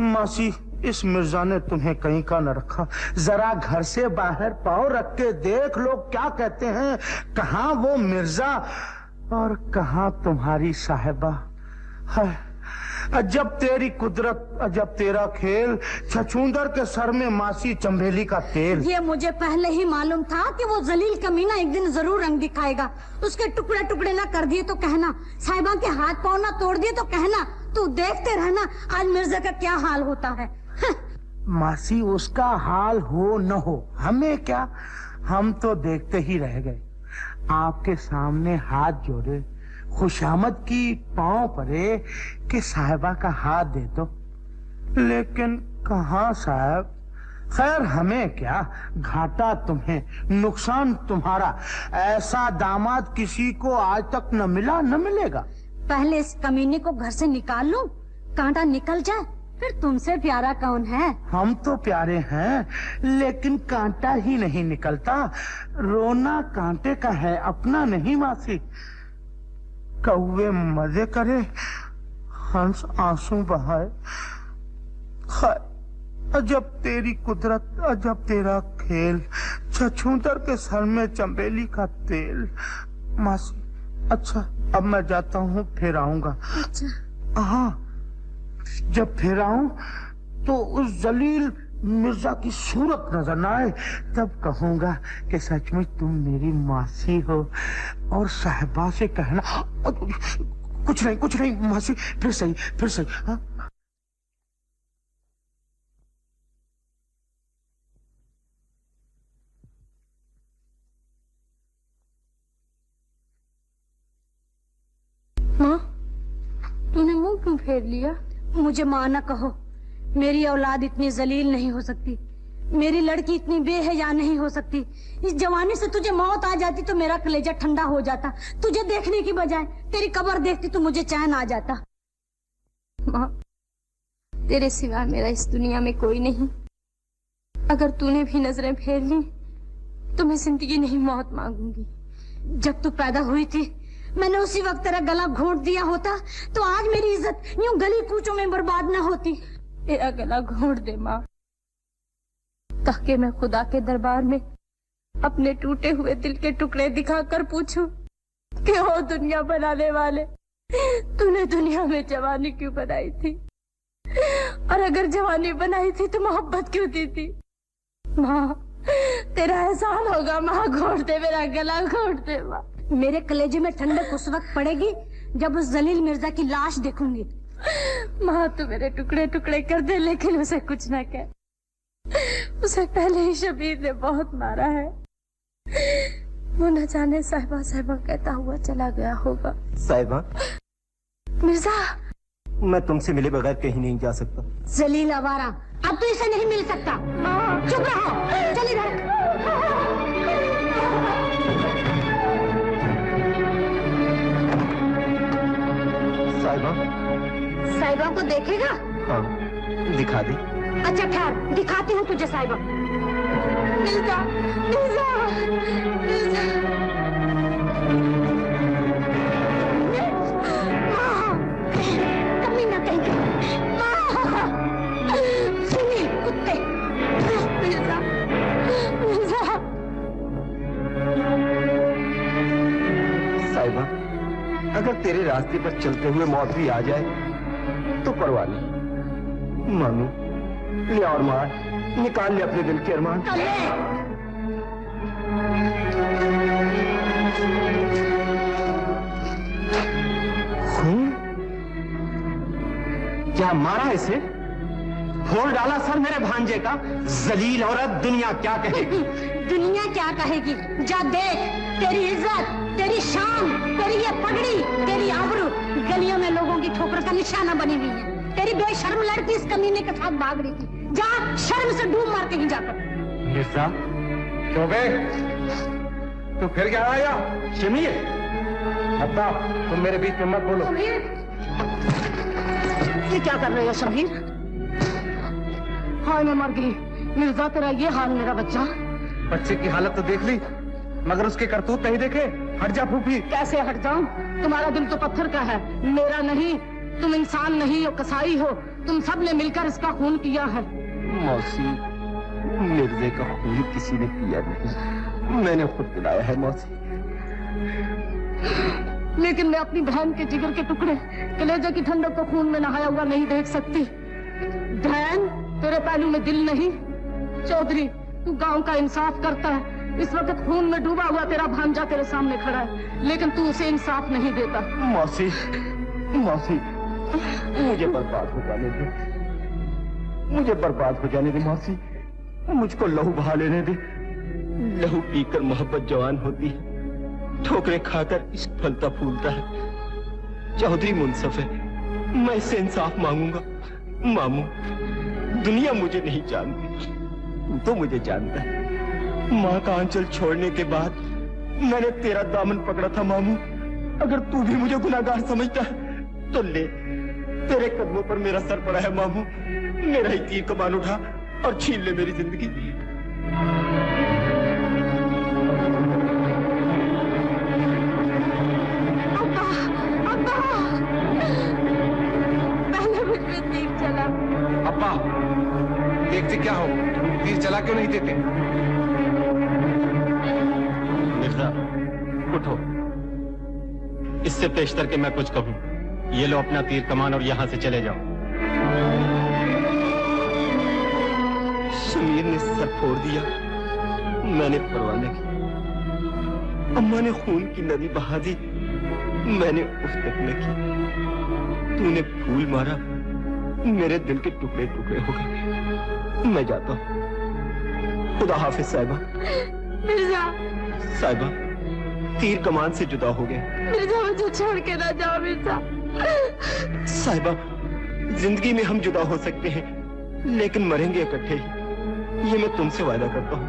मासी, इस मिर्जा ने तुम्हें कहीं का न रखा। जरा घर से बाहर पाँव रख के देख लो क्या कहते हैं। कहाँ वो मिर्जा और कहाँ तुम्हारी साहिबा है। अजब तेरी कुदरत, अजब तेरा खेल। छछूंदर के सर में मासी चंबेली का तेल। ये मुझे पहले ही मालूम था कि वो जलील कमीना एक दिन जरूर रंग दिखाएगा। उसके टुकड़े टुकड़े ना कर दिए तो कहना, साहिबा के हाथ पाँव ना तोड़ दिए तो कहना। तू देखते रहना आज मिर्जा का क्या हाल होता है। मासी, उसका हाल हो न हो हमें क्या, हम तो देखते ही रह गए। आपके सामने हाथ जोड़े, खुशामद की पांव पड़े कि साहिबा का हाथ दे दो, लेकिन कहाँ साहब। खैर हमें क्या, घाटा तुम्हें, नुकसान तुम्हारा। ऐसा दामाद किसी को आज तक न मिला न मिलेगा। पहले इस कमीने को घर से निकाल लूं, कांटा निकल जाए, फिर तुमसे प्यारा कौन है। हम तो प्यारे हैं, लेकिन कांटा ही नहीं निकलता। रोना कांटे का है, अपना नहीं मासी। कौवे मजे करे, हंस आंसू बहाए। अजब तेरी कुदरत, अजब तेरा खेल। छछूंदर के सर में चंबेली का तेल। मासी, अच्छा अब मैं जाता हूँ, फिर आऊंगा। अच्छा। हाँ, जब फिर आऊं तो उस जलील मिर्जा की सूरत नजर ना आए, तब कहूंगा कि सचमुच तुम मेरी मासी हो। और साहिबा से कहना कुछ नहीं मासी, फिर सही। हाँ? माँ, तूने मुंह क्यों फेर लिया? मुझे माँ न कहो। मेरी औलाद इतनी जलील नहीं हो सकती, मेरी लड़की इतनी बेहया नहीं हो सकती। इस जवानी से तुझे मौत आ जाती तो मेरा कलेजा ठंडा हो जाता। तुझे देखने की बजाय तेरी कब्र देखती तो मुझे चैन आ जाता। माँ, तेरे सिवा मेरा इस दुनिया में कोई नहीं। अगर तूने भी नजरें फेर ली तो मैं जिंदगी नहीं मौत मांगूंगी। जब तू पैदा हुई थी मैंने उसी वक्त तेरा गला घोंट दिया होता तो आज मेरी इज्जत यूं गली कूचों में बर्बाद न होती। तेरा गला घोंट दे माँ, ताकि मैं खुदा के दरबार में अपने टूटे हुए दिल के टुकड़े दिखाकर पूछूं कि ओ दुनिया बनाने वाले, तूने दुनिया में जवानी क्यों बनाई थी? और अगर जवानी बनाई थी तो मोहब्बत क्यों दी थी? माँ, तेरा एहसान होगा माँ, घोंट दे मेरा गला, घोंट दे माँ। मेरे कलेजे में ठंडक उस वक्त पड़ेगी जब उस जलील मिर्जा की लाश देखूंगी। माँ, तू मेरे टुकड़े टुकड़े कर दे, लेकिन उसे कुछ न कह। उसे पहले ही शबीर ने बहुत मारा है। वो न जाने साहिबा साहिबा कहता हुआ चला गया होगा। साहिबा, मिर्जा, मैं तुमसे मिले बगैर कहीं नहीं जा सकता। जलील आवारा, अब तो इसे नहीं मिल सकता। चुप रहो, चली रहो। साहिबा को देखेगा? हाँ, दिखा दे। अच्छा ठहर, दिखाती हूँ तुझे साहिबा। मिर्जा, मिर्जा, मिर्जा। कमी ना कहीं। सुनिए कुत्ते। मिर्जा, मिर्जा। साहिबा, अगर तेरे रास्ते पर चलते हुए मौत भी आ जाए तो परवाह नहीं। मानू ले और मार, निकाल ले अपने दिल के अरमान। क्या मारा इसे? फोड़ डाला सर मेरे भांजे का। जलील औरत, दुनिया क्या कहेगी? दुनिया क्या कहेगी? जा देख, तेरी इज्जत, तेरी शान, तेरी ये पगड़ी, तेरी आबरू गलियों में लोगों की ठोकर का निशाना बनी हुई है। तेरी बेशर्म लड़की इस कमीने के साथ भाग रही थी। जा शर्म से डूब मार के ही जाकर। मिर्जा, चौबे, तू फिर क्या आया? शमीर, अब्बा, तुम मेरे बीच में मत बोलो। शमीर, ये क्या कर रहे हो शमीर? हाय मैं मर गई। मिर्जा, तेरा ये हाल मेरा बच्चा। बच्चे की हालत तो देख ली, मगर उसके करतूत नहीं देखे। हट जा फूफी। कैसे हट जाऊं? तुम्हारा दिल तो पत्थर का है, मेरा नहीं। तुम इंसान नहीं हो, कसाई हो। तुम सब ने मिलकर इसका खून किया है। मौसी, मिर्जे का खून किसी ने किया नहीं, मैंने खुद पिलाया है मौसी। लेकिन मैं अपनी बहन के जिगर के टुकड़े, कलेजे की ठंडक को खून में नहाया हुआ नहीं देख सकती। बहन, तेरे पहलू में दिल नहीं। चौधरी, तू गांव का इंसाफ करता है। इस वक्त खून में डूबा हुआ तेरा भांजा तेरे सामने खड़ा है, लेकिन तू उसे इंसाफ नहीं देता। मौसी, मौसी, मुझे बर्बाद हो जाने दे, मुझे बर्बाद हो जाने दे मौसी। मुझको लहू बहा लेने दे। लहू पीकर मोहब्बत जवान होती है, ठोकरें खाकर इश्क फलता फूलता है। चौधरी मुंसफ है, मैं इससे इंसाफ मांगूंगा। मामू, दुनिया मुझे नहीं जानती, तू तो मुझे जानता है। माँ का आंचल छोड़ने के बाद मैंने तेरा दामन पकड़ा था मामू। अगर तू भी मुझे गुनाहगार समझता है तो ले, तेरे कदमों पर मेरा सर पड़ा है मामू। मेरा ही तीर कमान उठा और छीन ले मेरी जिंदगी। अब्बा, अब्बा, पहले मुझ पे तीर चला। अब्बा, देखते क्या हो, तीर चला क्यों नहीं देते? मिर्जा, उठो। इससे पेशतर के मैं कुछ कहूं। ये लो अपना तीर कमान और यहां से चले जाओ। तीर ने सर फोड़ दिया, मैंने परवाह न की। अम्मा ने खून की नदी बहा दी, मैंने उफ तक न की। तूने फूल मारा, मेरे दिल के टुकड़े टुकड़े हो गए। मैं जाता हूँ। खुदा हाफिज साहिबा। मिर्जा। साहिबा, तीर कमान से जुदा हो गए। मिर्जा मुझे छोड़ के ना जाओ मिर्जा। साहिबा, जिंदगी में हम जुदा हो सकते हैं, लेकिन मरेंगे इकट्ठे ही, ये मैं तुमसे वादा करता हूँ।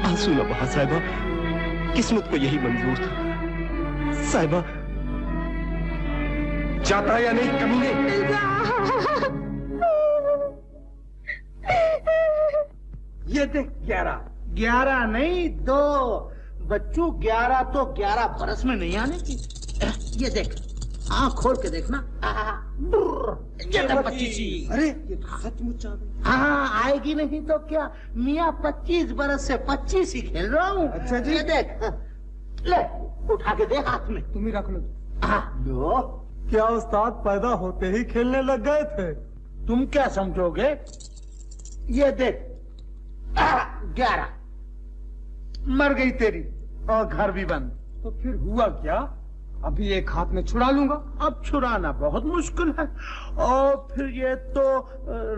आंसू न बहा साहिबा, किस्मत को यही मंजूर था। साहिबा, जाता या नहीं कमीने? ये देख 11 नहीं 2 बच्चों, 11 तो 11 बरस में नहीं आने की। ये देख, आँख खोल के देखना। ये 25। अरे ये तो सचमुच आ गई। हाँ, आएगी नहीं तो क्या, मियाँ 25 बरस से 25 ही खेल रहा हूँ। अच्छा जी। ये देख, ले उठा के दे हाथ में। तुम ही रख लो। लो, क्या उस्ताद पैदा होते ही खेलने लग गए थे? तुम क्या समझोगे? ये देख, 11 मर गई तेरी और घर भी बंद। तो फिर हुआ क्या? अभी एक हाथ में छुड़ा लूंगा। अब छुड़ाना बहुत मुश्किल है, और फिर ये तो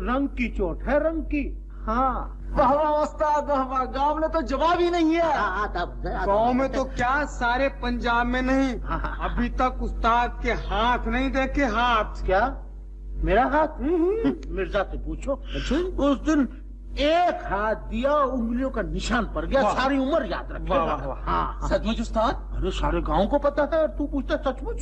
रंग की चोट है, रंग की। हाँ, उस्ताद, गांव में तो जवाब ही नहीं है। गांव में तो क्या, सारे पंजाब में नहीं। अभी तक उस्ताद के हाथ नहीं देखे। हाथ क्या? मेरा हाथ? मिर्जा से पूछो। उस दिन एक हाथ दिया, उंगलियों का निशान पड़ गया, सारी उम्र याद रखेगा। हाँ, सचमुच उस्ताद? अरे सारे गांव को पता है, और तू पूछता सचमुच?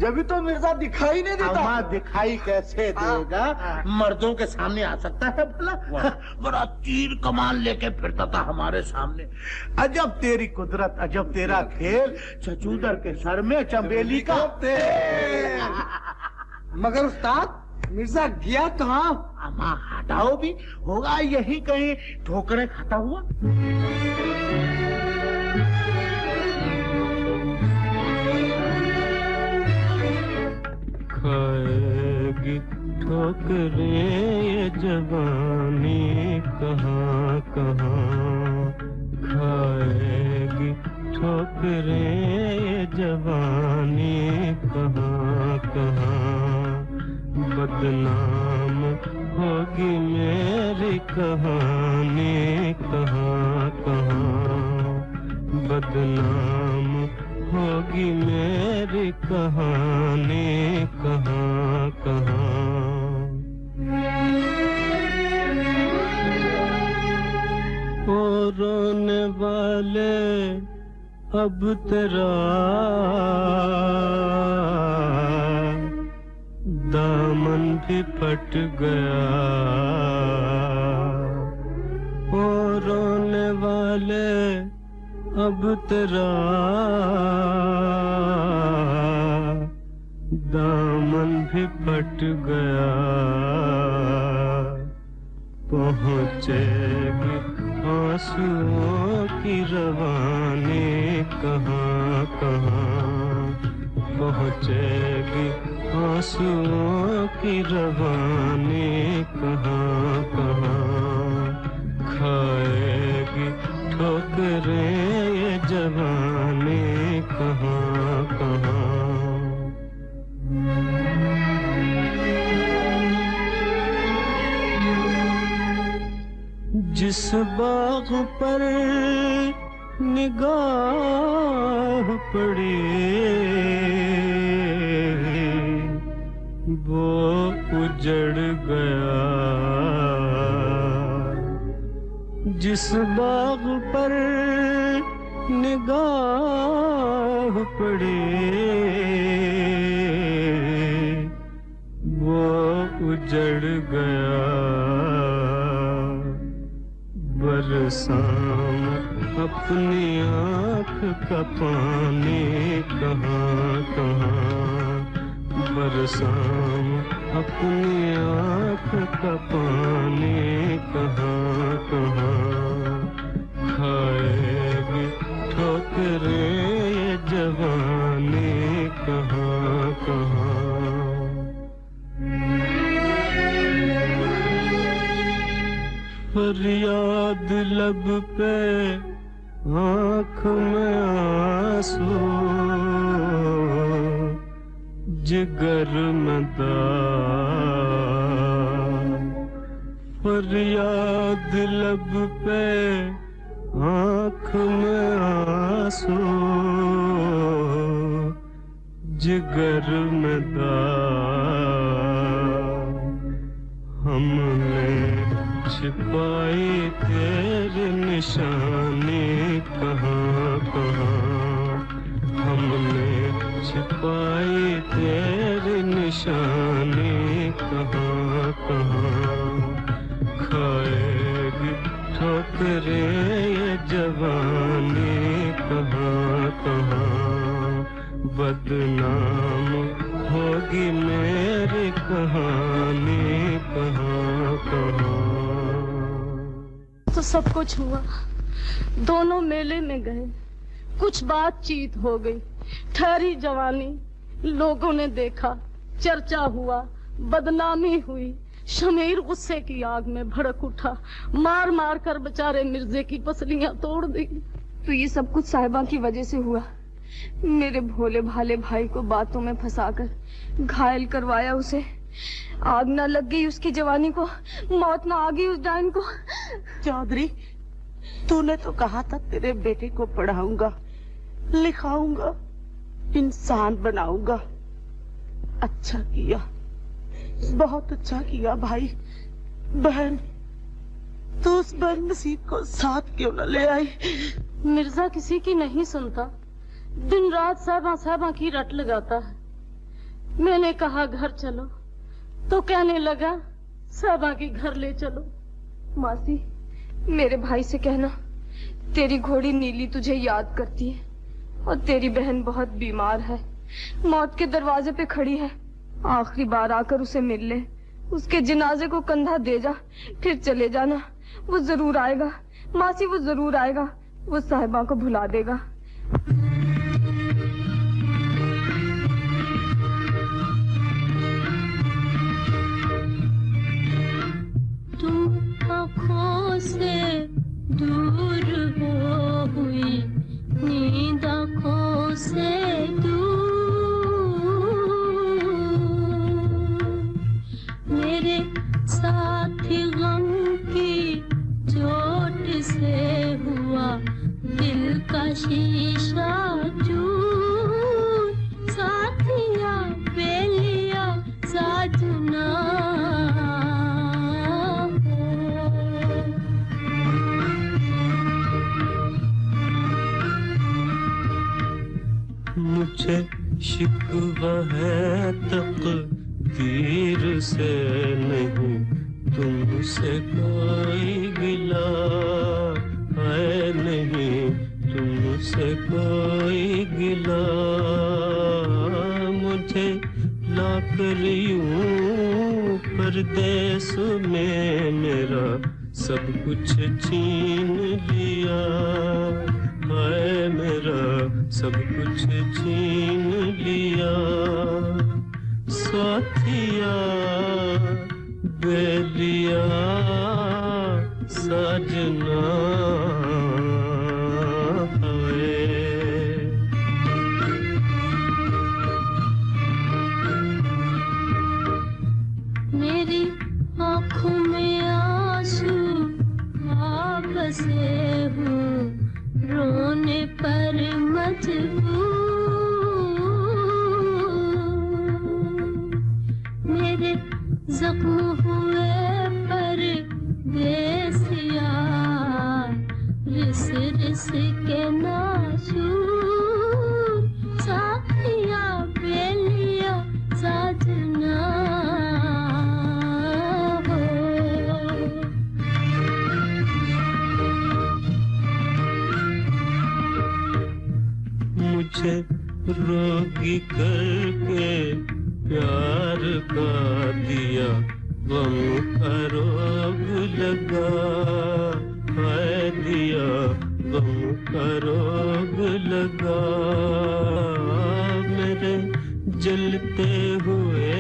जब तो मिर्जा दिखाई नहीं देता। दिखाई कैसे देगा? मर्दों के सामने आ सकता है भला? बड़ा तीर कमान लेके फिरता था हमारे सामने। अजब तेरी कुदरत, अजब तेरा खेल। चचूदर के सर में चंबेली का तेल। मगर उस्ताद, मिर्जा गया कहाँ? अम्मा हटाओ भी, होगा यही कहीं ठोकरें खाता हुआ। खाएगी ठोकरें ये जवानी कहाँ कहाँ, खाएगी ठोकरें ये जवानी कहाँ कहाँ। बदनाम होगी मेरी कहानी कहाँ कहाँ, बदनाम होगी मेरी कहानी कहाँ कहाँ। ओ रोने वाले अब तेरा दामन भी फट गया, ओ रोने वाले अब तेरा दामन भी फट गया। पहुँचेगी आंसुओं की रवानी कहाँ कहाँ, पहुँचेगी आंसुओं की रवानी कहाँ कहाँ। खाएगी ठोकरें ये जवानी कहाँ कहाँ। जिस बाग पर निगाह पड़ी वो उजड़ गया, जिस बाग पर निगाह पड़ी वो उजड़ गया। बरसाम अपनी आँख का पानी कहाँ कहाँ, बरसाम अपनी आँख का पानी कहाँ कहाँ। खाएगी ठोकरें ये जवानी कहाँ कहाँ। फरीब आँख में आंसू जिगर में दाग, फरियाद लब पे आँख में आंसू जिगर में दाग, हमने छिपाई तेरे निशाने कहाँ कहाँ, हमने छिपाई तेरे निशाने कहाँ कहाँ, खाएगी ठोकरें ये जवानी कहाँ कहाँ, बदनाम होगी मेरी कहानी कहाँ कहाँ। तो सब कुछ हुआ, दोनों मेले में गए, कुछ बातचीत हो गई, ठहरी जवानी, लोगों ने देखा, चर्चा हुआ, बदनामी हुई, शमीर गुस्से की आग में भड़क उठा, मार मार कर बेचारे मिर्जे की पसलियां तोड़ दी। तो ये सब कुछ साहिबा की वजह से हुआ। मेरे भोले भाले भाई को बातों में फंसाकर घायल करवाया, उसे आग ना लग गई उसकी जवानी को, मौत ना आ गई उस डायन को। चौधरी, तूने तो कहा था तेरे बेटे को पढ़ाऊंगा, लिखाऊंगा, इंसान बनाऊंगा। अच्छा किया, बहुत अच्छा किया भाई। बहन, तू उस बदनसीब को साथ क्यों न ले आई? मिर्जा किसी की नहीं सुनता, दिन रात साहबा की रट लगाता है। मैंने कहा घर चलो तो कहने लगा साहबा के घर ले चलो। मासी, मेरे भाई से कहना तेरी घोड़ी नीली तुझे याद करती है और तेरी बहन बहुत बीमार है, मौत के दरवाजे पे खड़ी है। आखिरी बार आकर उसे मिल ले, उसके जनाजे को कंधा दे जा, फिर चले जाना। वो जरूर आएगा मासी, वो जरूर आएगा, वो साहिबा को भुला देगा। तुम आँखों से दूर हो हुई, नींद आँखों से मेरे साथी गम की चोट से हुआ दिल का शीशा चूर, साथिया बेलिया साजना मुझे शिकवा है तकदीर से नहीं, तुमसे कोई गिला है नहीं, तुमसे कोई गिला। मुझे लाकर यूं परदेस में मेरा सब कुछ छीन लिया है, मेरा सब कुछ छीन लिया। साथिया बेलिया सजना मेरी आँखों में आंसू आ बसे हूँ, रोने पर मजबूर। मेरे जख्म हुए पर बेसिया, रिस रिस के नासूर, साथिया बेलिया साजना हो। मुझे रोगी करके प्यार का दिया, गम का रोग लगा है दिया, गम का रोग लगा। मेरे जलते हुए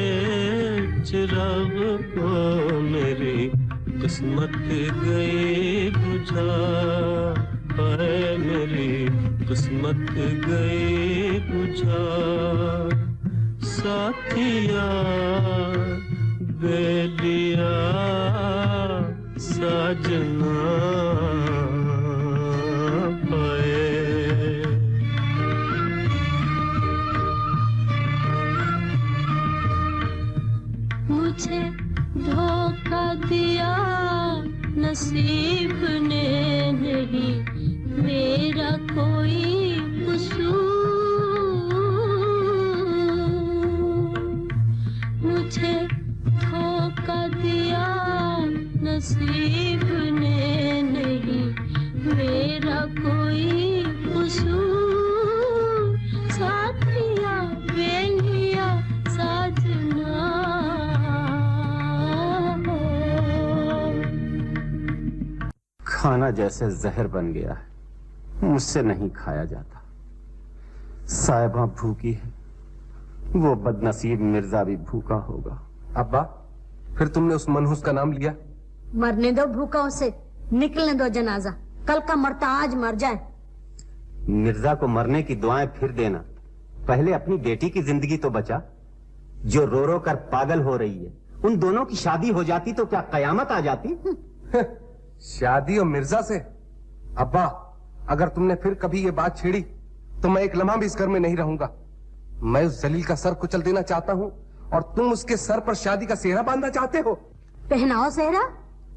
चिराग को मेरी किस्मत गई बुझा है, मेरी किस्मत गए बुझा साथिया बेलिया साजना पाए। मुझे धोखा दिया नसीब ने नहीं, मेरा कोई कसूर। मुझे धोखा दिया नसीब ने नहीं, मेरा कोई कसूर। साथिया बेलिया साजना। खाना जैसे जहर बन गया है, मुझसे नहीं खाया जाता। साहिबा भूखी है, वो बदनसीब मिर्जा भी भूखा होगा। अब्बा, फिर तुमने उस मनहूस का नाम लिया? मरने दो भूखा उसे, निकलने दो जनाजा। कल का मरता आज मर जाए। मिर्जा को मरने की दुआएं फिर देना, पहले अपनी बेटी की जिंदगी तो बचा, जो रो रो कर पागल हो रही है। उन दोनों की शादी हो जाती तो क्या कयामत आ जाती? शादी और मिर्जा से? अब्बा, अगर तुमने फिर कभी ये बात छेड़ी तो मैं एक लम्हा भी इस घर में नहीं रहूंगा। मैं उस जलील का सर कुचल देना चाहता हूँ और तुम उसके सर पर शादी का सेहरा बांधना चाहते हो। पहनाओ सेहरा,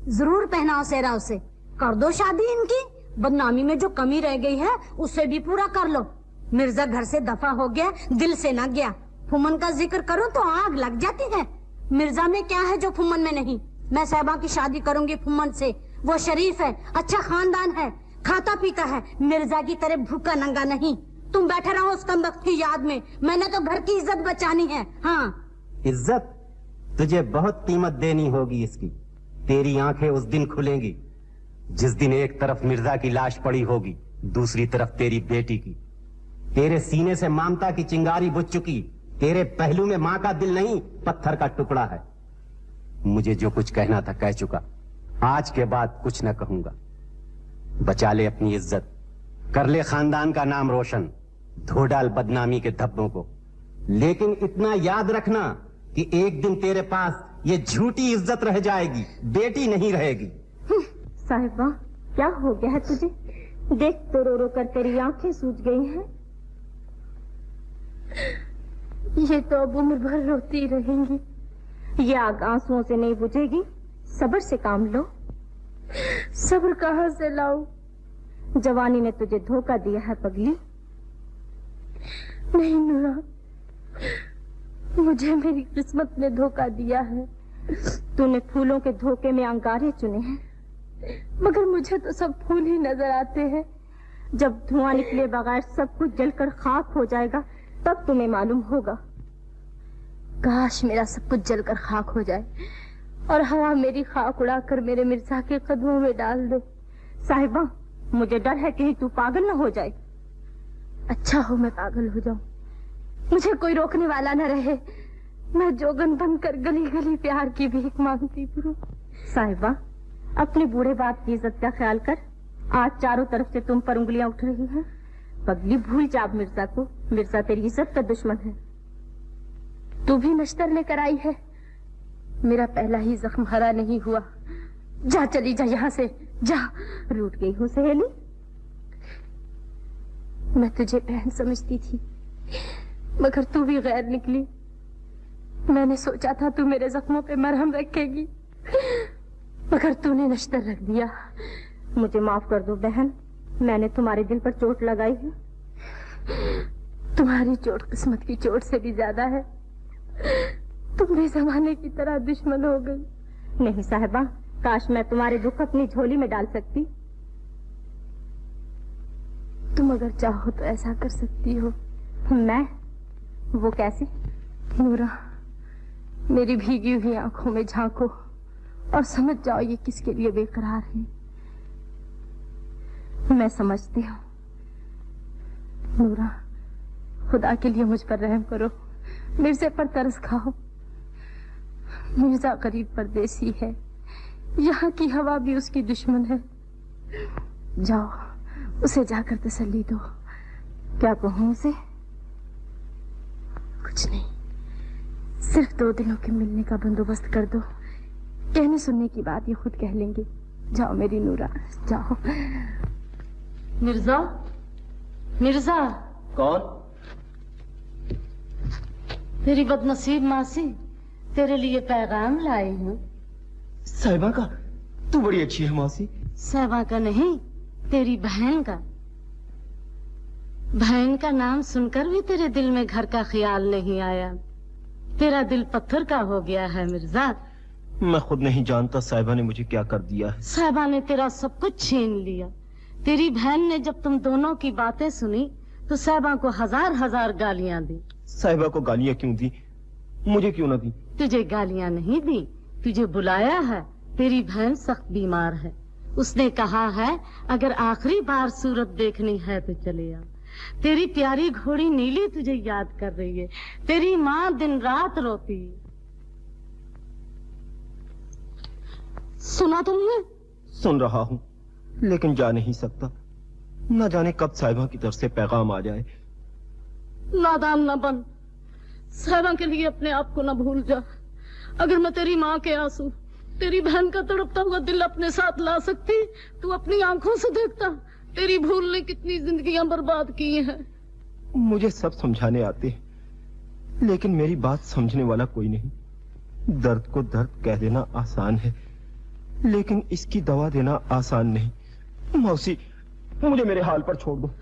जरूर पहनाओ सेहरा उसे। कर दो शादी इनकी। बदनामी में जो कमी रह गई है उसे भी पूरा कर लो। मिर्जा घर से दफा हो गया, दिल से न गया। फुमन का जिक्र करो तो आग लग जाती है। मिर्जा में क्या है जो फुमन में नहीं? मैं साहिबा की शादी करूंगी फुमन से। वो शरीफ है, अच्छा खानदान है, खाता पीता है, मिर्जा की तरह भूखा नंगा नहीं। तुम बैठे रहो उस कमबख्त की याद में। मैंने तो घर की इज्जत बचानी है। हाँ, इज्जत तुझे बहुत कीमत देनी होगी इसकी। तेरी आंखें उस दिन खुलेंगी जिस दिन एक तरफ मिर्जा की लाश पड़ी होगी, दूसरी तरफ तेरी बेटी की। तेरे सीने से ममता की चिंगारी बुझ चुकी। तेरे पहलू में माँ का दिल नहीं, पत्थर का टुकड़ा है। मुझे जो कुछ कहना था कह चुका, आज के बाद कुछ न कहूंगा। बचा ले अपनी इज्जत, कर ले खानदान का नाम रोशन, धो डाल बदनामी के धब्बों को। लेकिन इतना याद रखना कि एक दिन तेरे पास ये झूठी इज्जत रह जाएगी, बेटी नहीं रहेगी। साहिबा, क्या हो गया है तुझे? देख तो रो रो कर तेरी आंखें सूज गई हैं। ये तो अब उम्र भर रोती रहेंगी। ये आग आंसुओं से नहीं बुझेगी। सब्र से काम लो। सब्र कहाँ से लाऊं? जवानी ने तुझे धोखा दिया है पगली। नहीं नूरा, मुझे मेरी किस्मत ने धोखा दिया है। तूने फूलों के धोखे में अंगारे चुने हैं, मगर मुझे तो सब फूल ही नजर आते हैं। जब धुआं निकले बगैर सब कुछ जलकर खाक हो जाएगा तब तुम्हें मालूम होगा। काश मेरा सब कुछ जलकर खाक हो जाए और हवा मेरी खाक उड़ाकर मेरे मिर्जा के कदमों में डाल दे। साहिबा, मुझे डर है कहीं तू पागल न हो जाए। अच्छा हो मैं पागल हो जाऊं, मुझे कोई रोकने वाला न रहे। मैं जोगन बनकर गली गली प्यार की भीख मांगती फिरूं। साहिबा, अपने बूढ़े बाप की इज्जत का ख्याल कर। आज चारों तरफ से तुम पर उंगलियां उठ रही हैं। पगली, भूल जा मिर्जा को। मिर्जा तेरी इज्जत का दुश्मन है। तू भी नश्तर लेकर आई है। मेरा पहला ही जख्म हरा नहीं हुआ। जा, चली जा यहाँ से, जा। रूठ गई हूँ सहेली। मैं तुझे बहन समझती थी, मगर तू भी गैर निकली। मैंने सोचा था तू मेरे जख्मों पे मरहम रखेगी, मगर तूने नश्तर रख दिया। मुझे माफ कर दो बहन, मैंने तुम्हारे दिल पर चोट लगाई है। तुम्हारी चोट किस्मत की चोट से भी ज्यादा है। तुम भी जमाने की तरह दुश्मन हो गई। नहीं साहिबा, काश मैं तुम्हारे दुख अपनी झोली में डाल सकती। तुम अगर चाहो तो ऐसा कर सकती हो। मैं? वो कैसे? नूरा, मेरी भीगी हुई आंखों में झांको और समझ जाओ ये किसके लिए बेकरार है। मैं समझती हूँ। नूरा, खुदा के लिए मुझ पर रहम करो। मिर्जे पर तरस खाओ। मिर्जा गरीब परदेसी है, यहाँ की हवा भी उसकी दुश्मन है। जाओ, उसे जाकर तसल्ली दो। क्या कहूँ उसे? कुछ नहीं, सिर्फ 2 दिनों के मिलने का बंदोबस्त कर दो। कहने सुनने की बात ये खुद कह लेंगे। जाओ मेरी नूरा, जाओ। मिर्जा, मिर्जा। कौन? तेरी बदनसीब मासी तेरे लिए पैगाम लाई हूँ। साहिबा का? तू बड़ी अच्छी है मासी। साहिबा का नहीं, तेरी बहन का। बहन का नाम सुनकर भी तेरे दिल में घर का ख्याल नहीं आया। तेरा दिल पत्थर का हो गया है मिर्जा। मैं खुद नहीं जानता साहिबा ने मुझे क्या कर दिया है। साहिबा ने तेरा सब कुछ छीन लिया। तेरी बहन ने जब तुम दोनों की बातें सुनी तो साहिबा को 1000 गालियां दी। साहिबा को गालियां क्यों दी? मुझे क्यों ना दी? तुझे गालियां नहीं दी, तुझे बुलाया है। तेरी बहन सख्त बीमार है। उसने कहा है अगर आखिरी बार सूरत देखनी है तो चले आ। तेरी प्यारी घोड़ी नीली तुझे याद कर रही है। तेरी माँ दिन रात रोती है। सुना तुमने? सुन रहा हूँ, लेकिन जा नहीं सकता। न जाने कब साहिबा की तरफ से पैगाम आ जाए। नादान न बन। साहिबा के लिए अपने आप को न भूल जा। अगर मैं तेरी माँ के आंसू, तेरी बहन का तड़पता हुआ दिल अपने साथ ला सकती, तू अपनी आंखों से देखता तेरी भूल ने कितनी जिंदगियां बर्बाद की हैं। मुझे सब समझाने आते हैं, लेकिन मेरी बात समझने वाला कोई नहीं। दर्द को दर्द कह देना आसान है, लेकिन इसकी दवा देना आसान नहीं। मौसी, मुझे मेरे हाल पर छोड़ दो।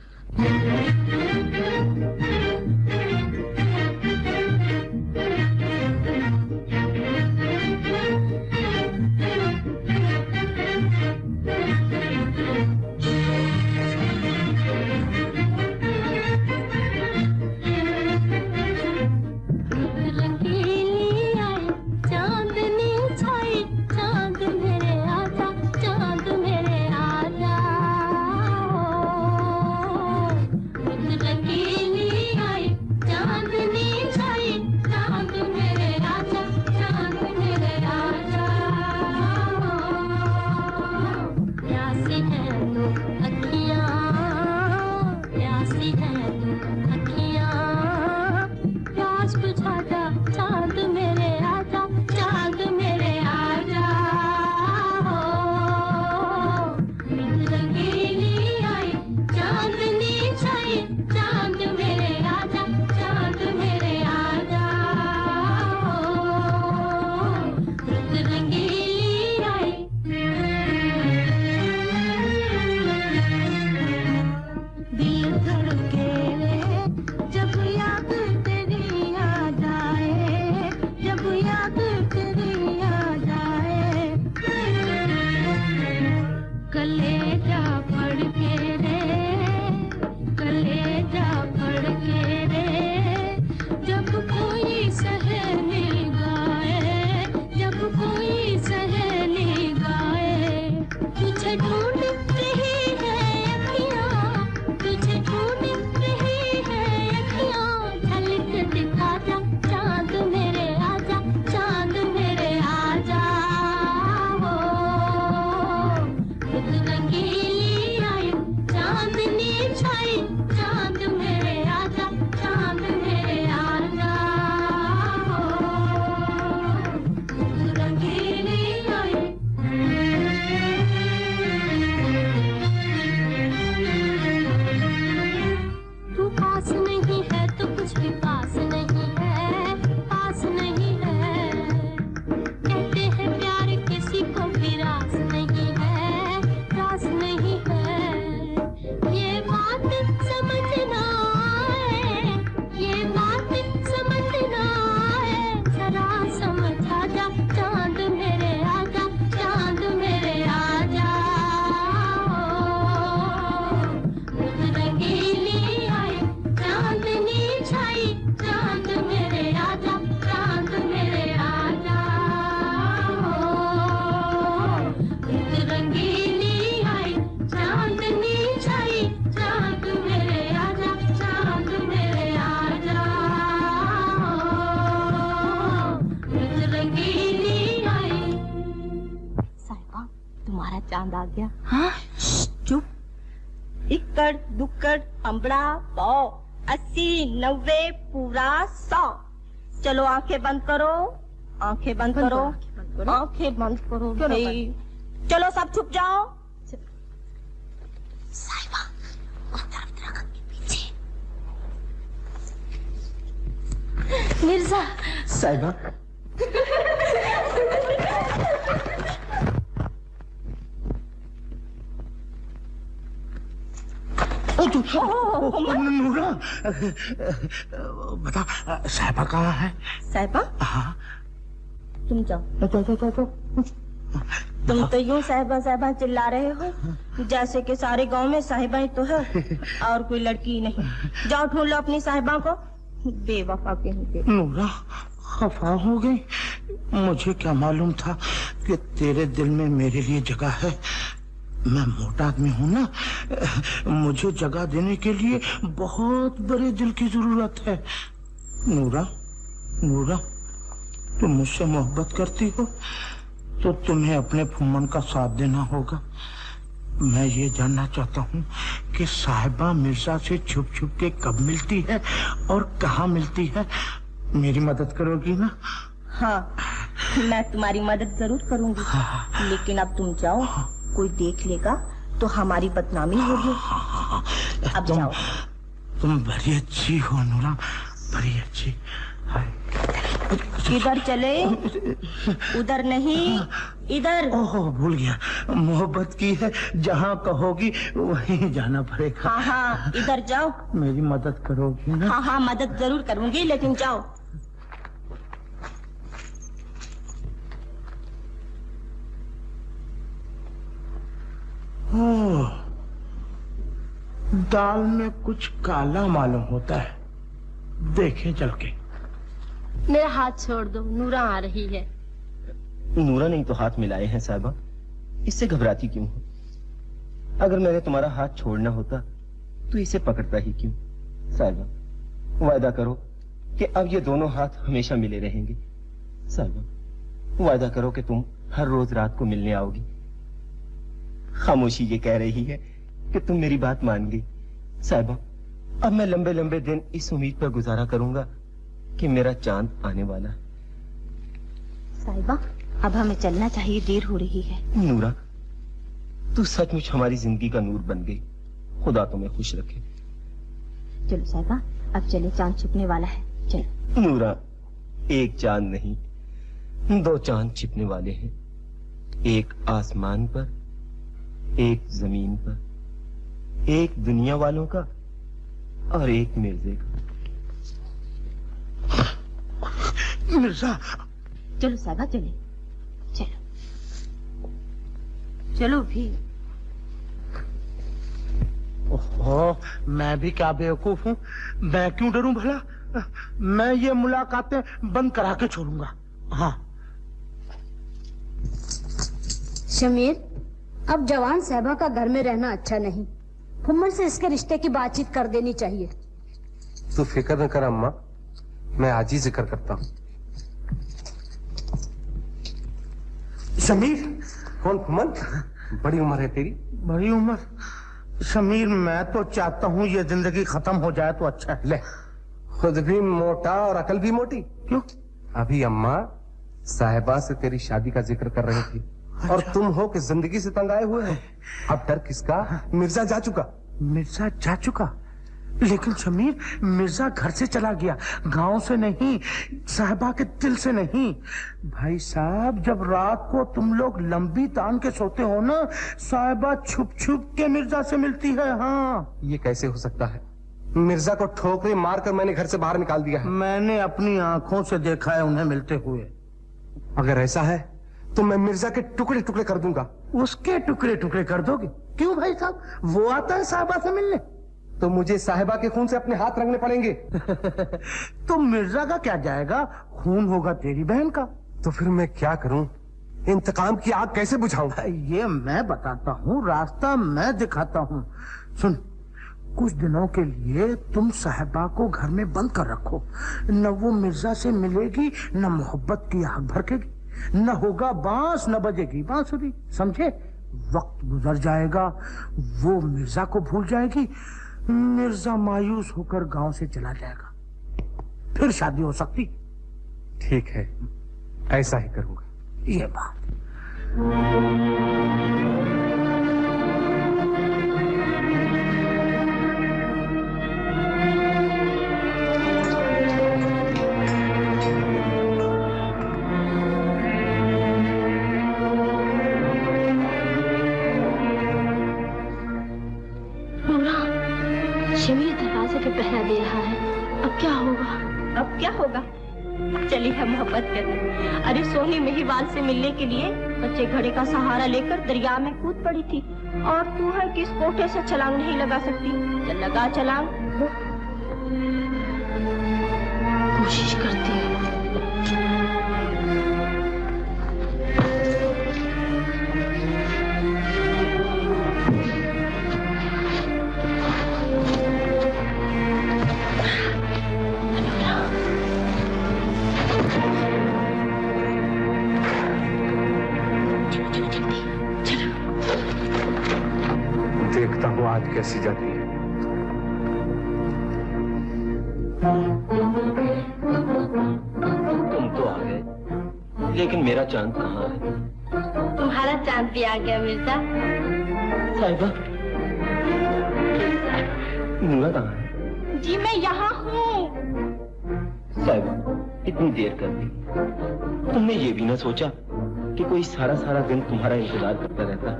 इक्कड़ दुक्कड़ अम्बड़ा 100 80 90 पूरा 100। चलो आंखें बंद करो, आंखें बंद करो, आंखें बंद करो भाई। चलो सब छुप जाओ। साहिबा उस तरफ दरख्त के पीछे। मिर्जा। साहिबा नूरा बता साहिबा कहाँ है? साहिबा? हाँ। तुम जाओ। तुम तो यूं साहिबा साहिबा चिल्ला रहे हो जैसे कि सारे गांव में साहिबा ही तो है और कोई लड़की नहीं। जाओ ढूंढ लो अपनी साहिबा को। बेवफा के नूरा खफा हो गई। मुझे क्या मालूम था कि तेरे दिल में मेरे लिए जगह है। मैं मोटा आदमी हूँ ना, मुझे जगह देने के लिए बहुत बड़े दिल की जरूरत है। नूरा, नूरा, तुम मुझसे मोहब्बत करती हो तो तुम्हें अपने फुम्मन का साथ देना होगा। मैं ये जानना चाहता हूँ कि साहिबा मिर्जा से छुप छुप के कब मिलती है और कहाँ मिलती है। मेरी मदद करोगी ना? हाँ, मैं तुम्हारी मदद जरूर करूँगी। लेकिन अब तुम जाओ, कोई देख लेगा तो हमारी बदनामी होगी। अब जाओ। तुम बड़ी अच्छी हो नूरा, बड़ी अच्छी। इधर चले, उधर नहीं, इधर। ओह भूल गया, मोहब्बत की है, जहाँ कहोगी वहीं जाना पड़ेगा। हाँ हाँ, इधर जाओ। मेरी मदद करोगी ना? हाँ हाँ, मदद जरूर करूँगी, लेकिन जाओ। दाल में कुछ काला मालूम होता है, देखें चल के। मेरा हाथ छोड़ दो, नूरा आ रही है। नूरा नहीं तो हाथ मिलाए हैं साहिबा, इससे घबराती क्यों हो? अगर मैंने तुम्हारा हाथ छोड़ना होता तो इसे पकड़ता ही क्यों? साहिबा वायदा करो कि अब ये दोनों हाथ हमेशा मिले रहेंगे। साहिबा वायदा करो कि तुम हर रोज रात को मिलने आओगी। खामोशी ये कह रही है कि तुम मेरी बात मान गई। साहिबा अब मैं लंबे लंबे दिन इस उम्मीद पर गुजारा करूंगा कि मेरा चांद आने वाला है। साहिबा अब हमें चलना चाहिए, देर हो रही है। नूरा तू सचमुच हमारी जिंदगी का नूर बन गई, खुदा तुम्हें खुश रखे। चलो साहिबा अब चले, चांद छिपने वाला है। चलो। नूरा एक चांद नहीं, 2 चांद छिपने वाले हैं, एक आसमान पर, एक जमीन पर, एक दुनिया वालों का और एक मिर्जे का। मिर्जा। चलो साहिबा चले, चलो चलो भी। ओहो, मैं भी क्या बेवकूफ हूँ, मैं क्यों डरूं भला? मैं ये मुलाकातें बंद करा के छोड़ूंगा। हाँ शमीर, अब जवान साहिबा का घर में रहना अच्छा नहीं। फुम्मन से इसके रिश्ते की बातचीत कर देनी चाहिए। तू फिक्र न कर अम्मा, मैं आज ही जिक्र करता हूँ। शमीर। कौन फुम्मन? बड़ी उम्र है तेरी। बड़ी उम्र? शमीर मैं तो चाहता हूँ ये जिंदगी खत्म हो जाए तो अच्छा है। ले, खुद भी मोटा और अकल भी मोटी। क्यों? अभी अम्मा साहिबा से तेरी शादी का जिक्र कर रही थी। अच्छा। और तुम हो कि जिंदगी से तंग आए हुए हो। अब डर किसका? मिर्जा जा चुका। मिर्जा जा चुका? लेकिन शमीर मिर्जा घर से चला गया, गांव से नहीं, साहिबा के दिल से नहीं। भाई साहब जब रात को तुम लोग लंबी तान के सोते हो ना, साहिबा छुप छुप के मिर्जा से मिलती है। हाँ ये कैसे हो सकता है? मिर्जा को ठोकरे मारकर मैंने घर से बाहर निकाल दिया है। मैंने अपनी आंखों से देखा है उन्हें मिलते हुए। अगर ऐसा है तो मैं मिर्जा के टुकड़े टुकड़े कर दूंगा। उसके टुकड़े टुकड़े कर दोगे? क्यों भाई साहब, वो आता है साहिबा से मिलने। तो मुझे साहिबा के खून से अपने हाथ रंगने पड़ेंगे। तो मिर्जा का क्या जाएगा, खून होगा तेरी बहन का। तो फिर मैं क्या करूं? इंतकाम की आग कैसे बुझाऊं? ये मैं बताता हूँ, रास्ता मैं दिखाता हूँ। सुन, कुछ दिनों के लिए तुम साहिबा को घर में बंद कर रखो। न वो मिर्जा से मिलेगी, न मोहब्बत की आग भड़केगी, न होगा बांस, न बजेगी बांसुरी। समझे? वक्त गुजर जाएगा, वो मिर्जा को भूल जाएगी, मिर्जा मायूस होकर गांव से चला जाएगा, फिर शादी हो सकती। ठीक है, ऐसा ही करूंगा। ये बात शमीर दरवाजे पे पहरा दे रहा है, अब क्या होगा? अब क्या होगा? चली है मोहब्बत करने। अरे सोनी मेहीवाल से मिलने के लिए बच्चे घड़े का सहारा लेकर दरिया में कूद पड़ी थी, और तू है कि इस कोठे से छलांग नहीं लगा सकती। चल लगा छलांग। कोशिश करती हूँ। देखता हूँ आज कैसी जाती है। तुम तो आ गए, लेकिन मेरा चांद कहाँ है? तुम्हारा चांद भी आ गया मिर्जा। साहिबा, नूरा कहाँ है? जी मैं यहाँ हूँ। साहिबा, इतनी देर कर दी, तुमने ये भी ना सोचा कि कोई सारा सारा दिन तुम्हारा इंतजार करता रहता?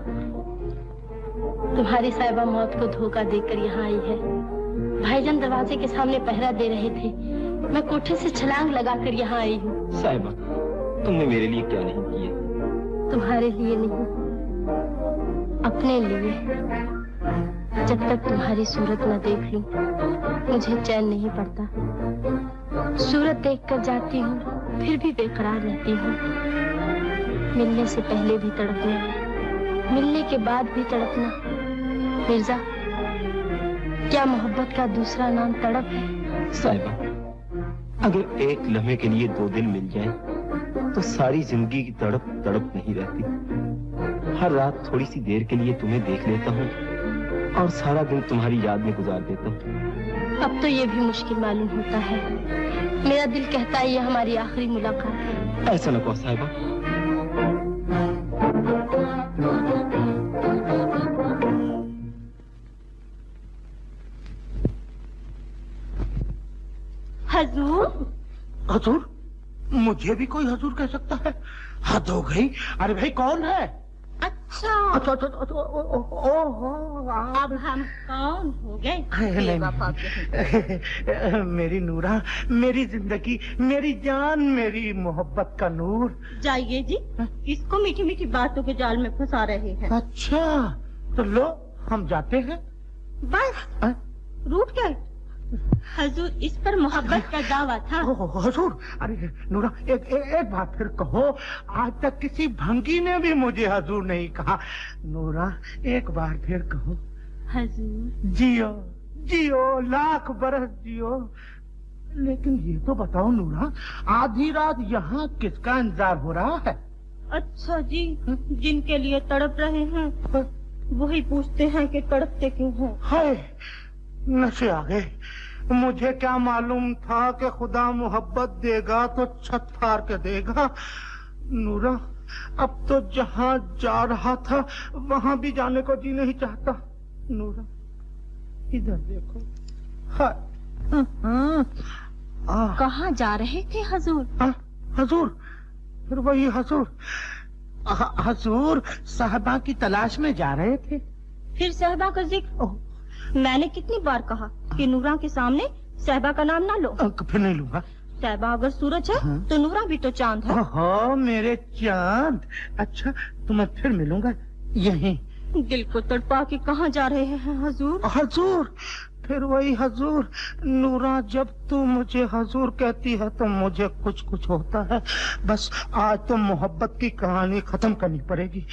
तुम्हारी साहिबा मौत को धोखा देकर यहाँ आई है। भाईजान दरवाजे के सामने पहरा दे रहे थे, मैं कोठे से छलांग लगाकर यहाँ आई हूँ। साहिबा, तुमने मेरे लिए क्या नहीं किया? तुम्हारे लिए नहीं, अपने लिए। जब तक तुम्हारी सूरत न देख लूं, मुझे चैन नहीं पड़ता। सूरत देखकर जाती हूँ, फिर भी बेकरार रहती हूँ। मिलने से पहले भी तड़पना, मिलने के बाद भी तड़पना। मिर्जा, क्या मोहब्बत का दूसरा नाम तड़प है? साहिबा, अगर एक लम्हे के लिए दो दिल मिल जाएं, तो सारी जिंदगी की तड़प तड़प नहीं रहती। हर रात थोड़ी सी देर के लिए तुम्हें देख लेता हूँ और सारा दिन तुम्हारी याद में गुजार देता हूँ। अब तो ये भी मुश्किल मालूम होता है। मेरा दिल कहता है ये हमारी आखिरी मुलाकात है। ऐसा न कहो साहिबा। हजूर? हजूर? मुझे भी कोई हजूर कह सकता है? हद हो गई। अरे भाई कौन है? अच्छा, ओहो, अब हम कौन हो गए? मेरी नूरा, मेरी जिंदगी, मेरी जान, मेरी मोहब्बत का नूर। जाइए जी, इसको मीठी मीठी बातों के जाल में फंसा रहे हैं। अच्छा, तो लो हम जाते हैं। बस रूठ गए? हजूर, इस पर मोहब्बत का दावा था। हजूर, अरे नूरा, एक बात फिर कहो। आज तक किसी भंगी ने भी मुझे हजूर नहीं कहा। नूरा, एक बार फिर कहो। हजूर। जियो जियो, लाख बरस जियो। लेकिन ये तो बताओ नूरा, आधी रात यहाँ किसका इंतजार हो रहा है? अच्छा जी, जिनके लिए तड़प रहे हैं वही पूछते हैं कि तड़पते क्यों हैं। हाय, नशे आ गए। मुझे क्या मालूम था कि खुदा मोहब्बत देगा तो छत फाड़ के देगा। नूरा, अब तो जहाँ जा रहा था वहाँ भी जाने को जी नहीं चाहता। नूरा, इधर देखो। कहाँ जा रहे थे हजूर? हजूर, फिर वही हजूर। हजूर, साहबा की तलाश में जा रहे थे। फिर साहबा का जिक्र? मैंने कितनी बार कहा कि नूरा के सामने साहबा का नाम ना लो। फिर नहीं लूंगा। साहबा अगर सूरज है तो नूरा भी तो चांद है। ओहो, मेरे चांद। अच्छा, तो मैं फिर मिलूंगा यहीं। दिल को तड़पा के कहाँ जा रहे हैं हजूर? हजूर, फिर वही हजूर। नूरा, जब तू मुझे हजूर कहती है तो मुझे कुछ कुछ होता है। बस आज तो मोहब्बत की कहानी खत्म करनी पड़ेगी।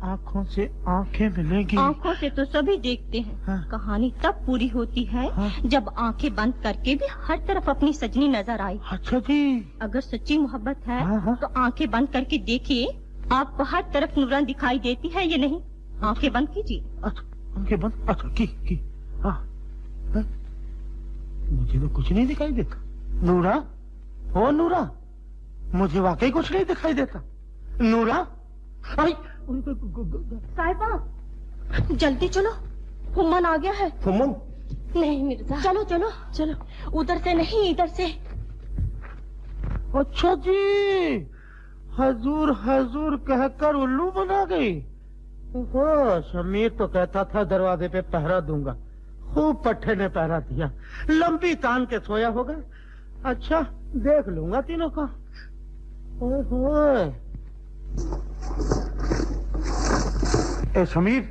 आँखों से आँखें मिलेंगी। आँखों से तो सभी देखते हैं। हाँ। कहानी तब पूरी होती है जब आँखें बंद करके भी हर तरफ अपनी सजनी नजर आई। अच्छा जी। अगर सच्ची मोहब्बत है तो आँखें बंद करके देखिए, आपको हर तरफ नूरान दिखाई देती है या नहीं? आंखें बंद कीजिए। आंखें बंद? अच्छा की हाँ। मुझे तो कुछ नहीं दिखाई देता। नूरा, ओ नूरा, मुझे वाकई कुछ नहीं दिखाई देता। नूरा, आई साहिबा, जल्दी चलो, फुम्मन आ गया है। फुम्मन? नहीं मिर्जा, चलो चलो चलो, उधर से नहीं इधर से। अच्छा जी, हजूर हजूर कहकर उल्लू बना गई। ओहो, शमीर तो कहता था दरवाजे पे पहरा दूंगा, खूब पट्टे ने पहरा दिया, लंबी तान के सोया होगा। अच्छा, देख लूंगा तीनों का। ओए ए शमीर,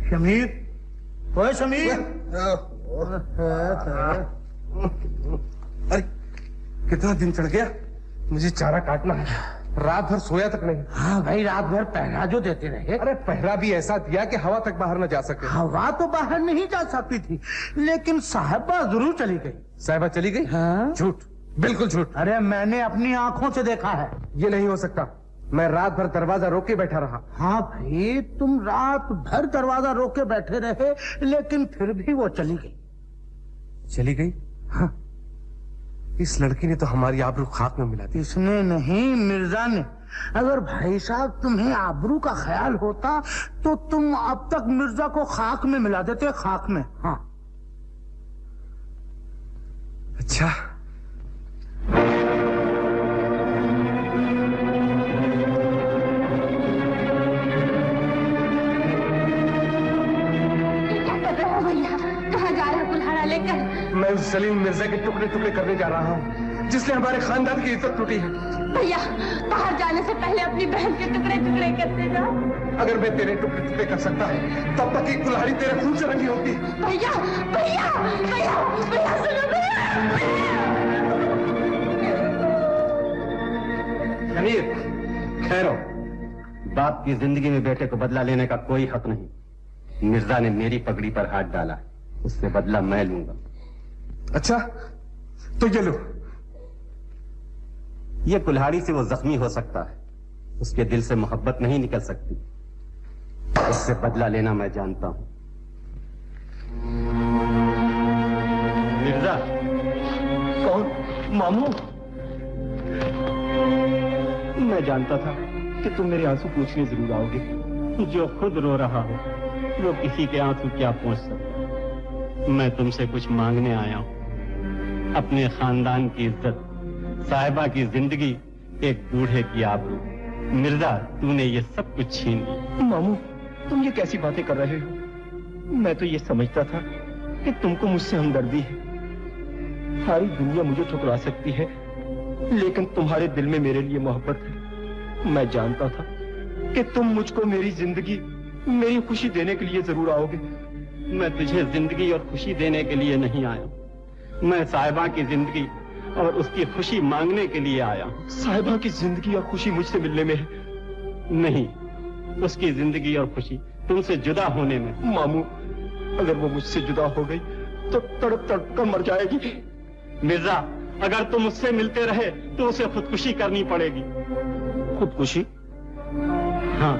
शमीर, ओए शमीर। अरे कितना दिन चढ़ गया, मुझे चारा काटना है। रात भर सोया तक नहीं। हाँ भाई, रात भर पहरा जो देते रहे। अरे पहरा भी ऐसा दिया कि हवा तक बाहर न जा सके। हवा तो बाहर नहीं जा सकती थी, लेकिन साहिबा जरूर चली गई। साहिबा चली गई? हाँ? झूठ, बिल्कुल झूठ। अरे मैंने अपनी आंखों से देखा है। ये नहीं हो सकता, मैं रात भर दरवाजा रोक के बैठा रहा। हाँ भाई, तुम रात भर दरवाजा रोक के बैठे रहे, लेकिन फिर भी वो चली गई। चली गई? हाँ। इस लड़की ने तो हमारी आबरू खाक में मिला दी। इसने नहीं, मिर्जा ने। अगर भाई साहब तुम्हें आबरू का ख्याल होता तो तुम अब तक मिर्जा को खाक में मिला देते, खाक में। हाँ। अच्छा, मैं उस सलीम मिर्जा के टुकड़े टुकड़े करने जा रहा हूँ, जिसने हमारे खानदान की इज्जत टूटी है। भैया, बाहर जाने से पहले अपनी बहन के टुकड़े टुकड़े करते जाओ। अगर मैं तेरे टुकड़े टुकड़े कर सकता तब तक एक कुल्हाड़ी तेरे खून से रंगी होती। भैया भैया भैया भैया सुनो शमीर, खैरो, बाप की जिंदगी में बेटे को बदला लेने का कोई हक नहीं। मिर्जा ने मेरी पगड़ी पर हाथ डाला, उससे बदला मैं लूंगा। अच्छा, तो ये लो। ये कुल्हाड़ी से वो जख्मी हो सकता है, उसके दिल से मोहब्बत नहीं निकल सकती। उससे बदला लेना मैं जानता हूं। मिर्जा। कौन? मामू? मैं जानता था कि तुम मेरे आंसू पूछने जरूर आओगे। जो खुद रो रहा हो वो किसी के आंसू क्या पूछ सकता। मैं तुमसे कुछ मांगने आया हूं, अपने खानदान की इज्जत, साहिबा की जिंदगी, एक बूढ़े की आबरू। मिर्जा, तूने ये सब कुछ छीन लिया। मामू, तुम ये कैसी बातें कर रहे हो? मैं तो ये समझता था कि तुमको मुझसे हमदर्दी है। सारी दुनिया मुझे ठुकरा सकती है, लेकिन तुम्हारे दिल में मेरे लिए मोहब्बत है। मैं जानता था कि तुम मुझको मेरी जिंदगी, मेरी खुशी देने के लिए जरूर आओगे। मैं तुझे जिंदगी और खुशी देने के लिए नहीं आया, मैं साहिबा की जिंदगी और उसकी खुशी मांगने के लिए आया। साहिबा की जिंदगी और खुशी मुझसे मिलने में है? नहीं, उसकी जिंदगी और खुशी तुमसे जुदा होने में। मामू, अगर वो मुझसे जुदा हो गई तो तड़प तड़प कर मर जाएगी। मिर्जा, अगर तुम उससे मिलते रहे तो उसे खुदकुशी करनी पड़ेगी। खुदकुशी? हाँ,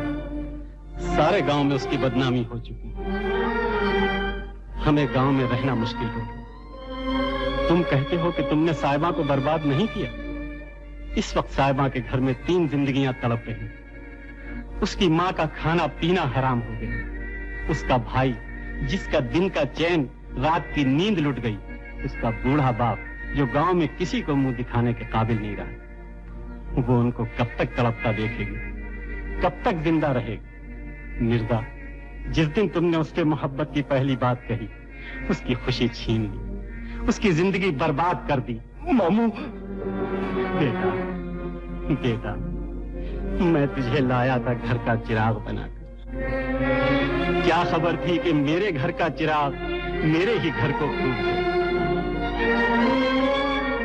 सारे गांव में उसकी बदनामी हो चुकी है। हमें गांव में रहना मुश्किल हो गया। तुम कहते हो कि तुमने साहिबा को बर्बाद नहीं किया। इस वक्त साहिबा के घर में 3 जिंदगियां तड़प रही। उसकी माँ का खाना पीना हराम हो गया, उसका भाई जिसका दिन का चैन, रात की नींद लुट गई, उसका बूढ़ा बाप जो गांव में किसी को मुंह दिखाने के काबिल नहीं रहा। वो उनको कब तक तड़पता देखेगी, कब तक जिंदा रहेगी। मिर्जा, जिस दिन तुमने उससे मोहब्बत की पहली बात कही, उसकी खुशी छीन ली, उसकी जिंदगी बर्बाद कर दी। मामू। बेटा, बेटा, मैं तुझे लाया था घर का चिराग बनाकर। क्या खबर थी कि मेरे घर का चिराग मेरे ही घर को फूंक दे।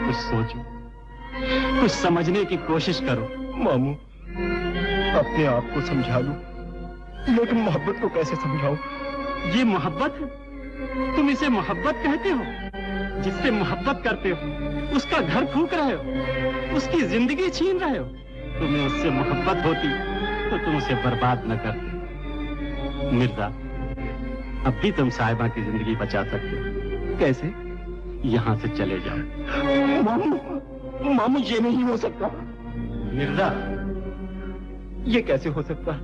कुछ सोचो, कुछ समझने की कोशिश करो। मामू, अपने आप को समझा लो, लेकिन मोहब्बत को कैसे समझाओ? ये मोहब्बत है? तुम इसे मोहब्बत कहते हो? जिससे मोहब्बत करते हो उसका घर फूंक रहे हो, उसकी जिंदगी छीन रहे हो, तुम्हें उससे मोहब्बत होती तो तुम उसे बर्बाद न करते। मिर्जा, अब भी तुम साहिबा की जिंदगी बचा सकते हो। कैसे? यहाँ से चले जाओ। मामू, मामू ये नहीं हो सकता। मिर्जा, ये कैसे हो सकता है?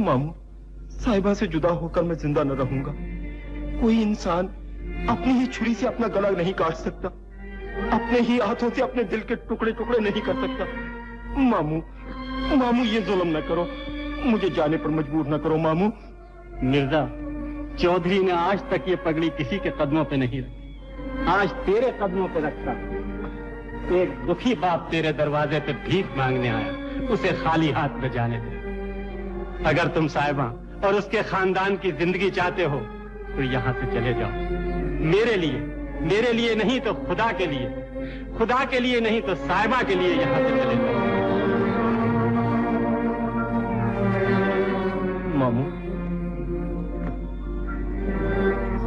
मामू, साहिबा से जुदा होकर मैं जिंदा न रहूंगा। कोई इंसान अपनी ही छुरी से अपना गला नहीं काट सकता, अपने ही हाथों से अपने दिल के टुकड़े टुकड़े नहीं कर सकता। मामू, मामू ये जुल्म न करो, मुझे जाने पर मजबूर न करो मामू। मिर्जा, चौधरी ने आज तक ये पगड़ी किसी के कदमों पे नहीं रखी, आज तेरे कदमों पे रखता। एक दुखी बाप तेरे दरवाजे पे भीख मांगने आया, उसे खाली हाथ में जाने दे। अगर तुम साहिबा और उसके खानदान की जिंदगी चाहते हो तो यहाँ से चले जाओ। मेरे लिए नहीं तो खुदा के लिए, खुदा के लिए नहीं तो साहिबा के लिए यहाँ से चले जाओ। मामू,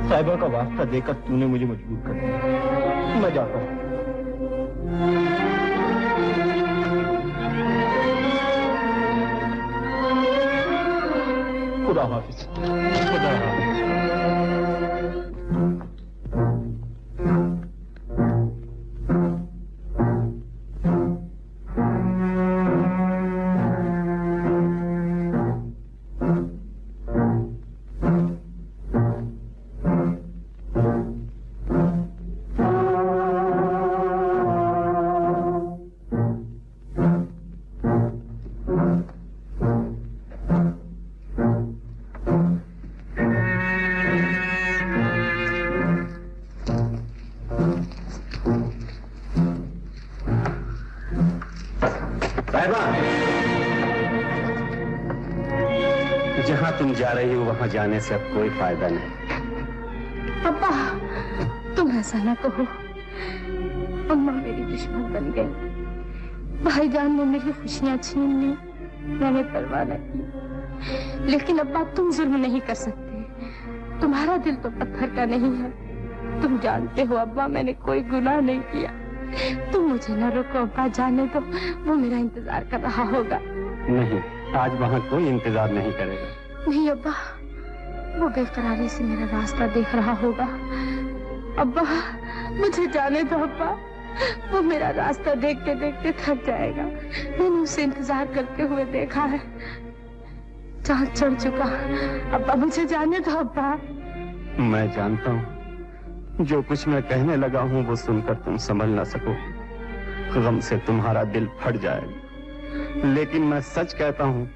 साहिबा का वास्ता देकर तूने मुझे मजबूर कर दिया। मैं जाता हूँ। खुदा हाफिज। खुदा हाफिज। जाने से अब कोई फायदा नहीं। पापा, तुम ऐसा ना कहो। अम्मा मेरी दुश्मन बन गई, भाईजान ने मेरी खुशियां छीन ली, मैंने परवाह न की। लेकिन अब्बा, तुम जुल्म नहीं कर सकते, तुम्हारा दिल तो पत्थर का नहीं है। तुम जानते हो अब्बा, मैंने कोई गुनाह नहीं किया। तुम मुझे न रोको अब्बा, जाने दो, वो मेरा इंतजार कर रहा होगा। नहीं, आज वहाँ कोई इंतजार नहीं करेगा। नहीं अब्बा, वो बेकरारी से मेरा रास्ता देख रहा होगा। अब्बा, मुझे जाने दो अब्बा, वो मेरा रास्ता देखते देखते थक जाएगा। मैंने उसे इंतजार करते हुए देखा है, चाँद चढ़ चुका। अब्बा, मुझे जाने दो अब्बा। मैं जानता हूँ जो कुछ मैं कहने लगा हूँ वो सुनकर तुम समझ ना सको, गम से तुम्हारा दिल फट जाएगा। लेकिन मैं सच कहता हूँ,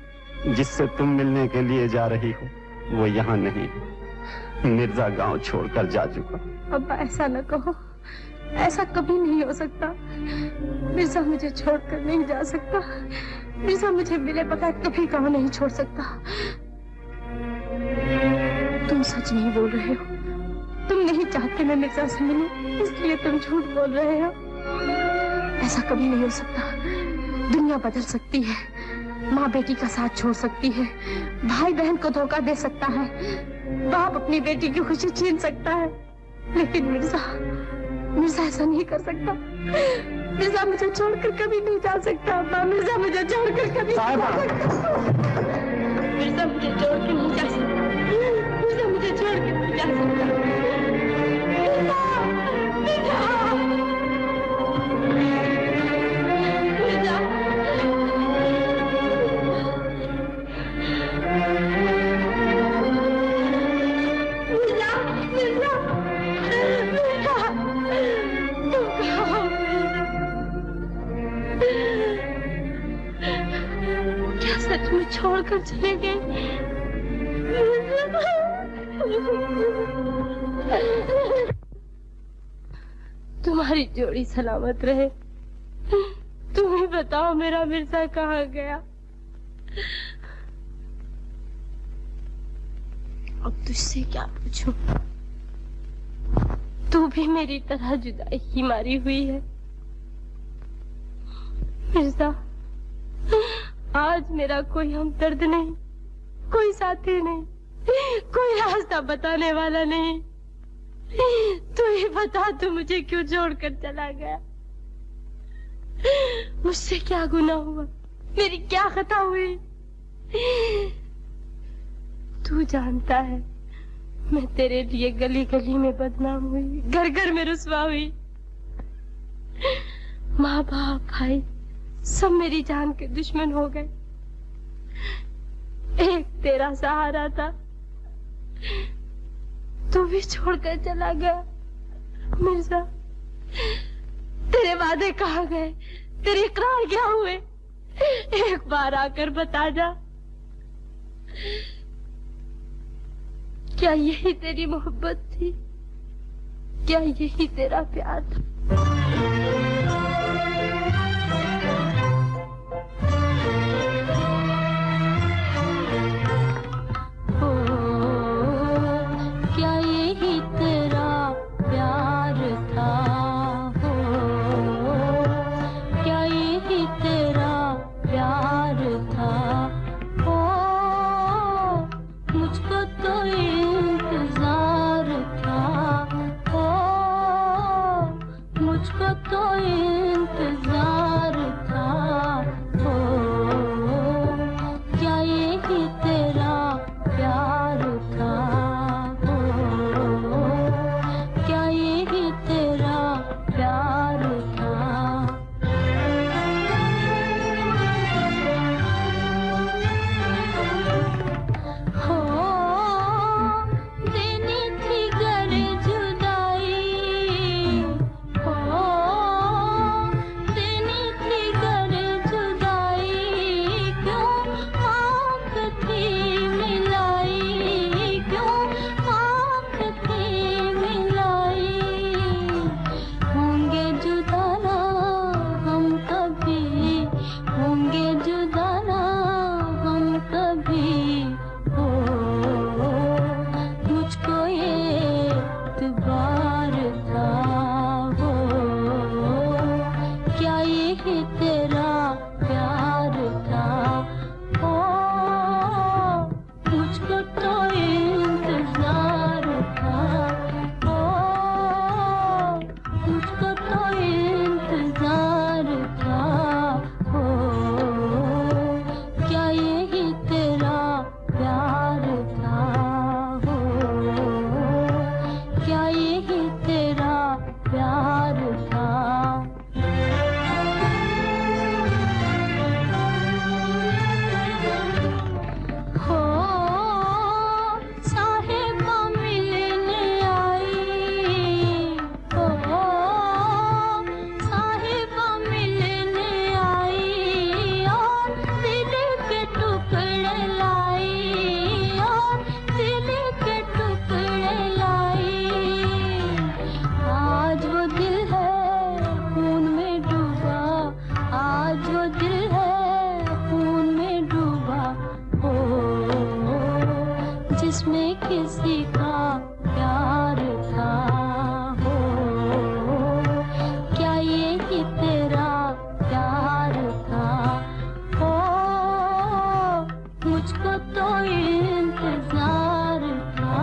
जिससे तुम मिलने के लिए जा रही हो वो यहाँ नहीं, मिर्जा गांव छोड़कर जा चुका। अब्बा, ऐसा न कहो, ऐसा कभी नहीं हो सकता। मिर्जा मुझे छोड़कर नहीं जा सकता। मिर्जा मुझे मिले बगैर कभी गांव नहीं छोड़ सकता। तुम सच नहीं बोल रहे हो, तुम नहीं चाहते मैं मिर्जा से मिलूं, इसलिए तुम झूठ बोल रहे हो। ऐसा कभी नहीं हो सकता। दुनिया बदल सकती है, माँ बेटी का साथ छोड़ सकती है, भाई बहन को धोखा दे सकता है, बाप अपनी बेटी की खुशी छीन सकता है, लेकिन मिर्जा ऐसा नहीं कर सकता। मिर्जा मुझे छोड़कर कभी नहीं जा सकता। मिर्जा मुझे छोड़कर कभी नहीं जा सकता। मिर्जा मुझे छोड़कर नहीं जा सकता। मिर्जा मुझे छोड़कर नहीं जा सकता। सच में छोड़कर चले गए। तुम्हारी जोड़ी सलामत रहे। तुम ही बताओ मेरा मिर्जा कहाँ गया। अब तुझसे क्या पूछूं? तू भी मेरी तरह जुदाई की मारी हुई है। मिर्जा, आज मेरा कोई हमदर्द नहीं, कोई साथी नहीं, कोई रास्ता बताने वाला नहीं। तू ही बता, तू मुझे क्यों छोड़कर चला गया? मुझसे क्या गुनाह हुआ मेरी क्या खता हुई? तू जानता है मैं तेरे लिए गली गली में बदनाम हुई, घर घर में रुसवा हुई। माँ बाप भाई सब मेरी जान के दुश्मन हो गए। एक तेरा सहारा था, तू भी छोड़कर चला गया। मिर्जा, तेरे वादे कहाँ गए? तेरे इकरार क्या हुए? एक बार आकर बता जा। क्या यही तेरी मोहब्बत थी? क्या यही तेरा प्यार था? क्या यही तेरा प्यार था? क्या यही तेरा प्यार था? मुझको तो इंतजार था, मुझको तो इंतजार था। क्या यही तेरा प्यार था? क्या यही तेरा प्यार था? देनी थी गर जुदाई, देनी थी गर जुदाई। क्यों आँख थी मिलाई, क्यों आँख थी मिलाई। होंगे जुदा ना हम कभी, होंगे जुदा ना हम कभी। मुझको ये एतबार था। क्या यही तेरा प्यार था? मुझको तो इंतजार था, मुझको तो इंतजार था। क्या यही तेरा प्यार था? क्या यही तेरा प्यार था? साहिबा मिलने आई, साहिबा मिलने आई और दिल के टुकड़े लाई, और दिल के टुकड़े लाई। आज वो दिल है खून में डूबा, आज वो दिल है खून में डूबा। जिसमें किसी का प्यार था। क्या यही तेरा प्यार था? मुझको तो इंतजार था,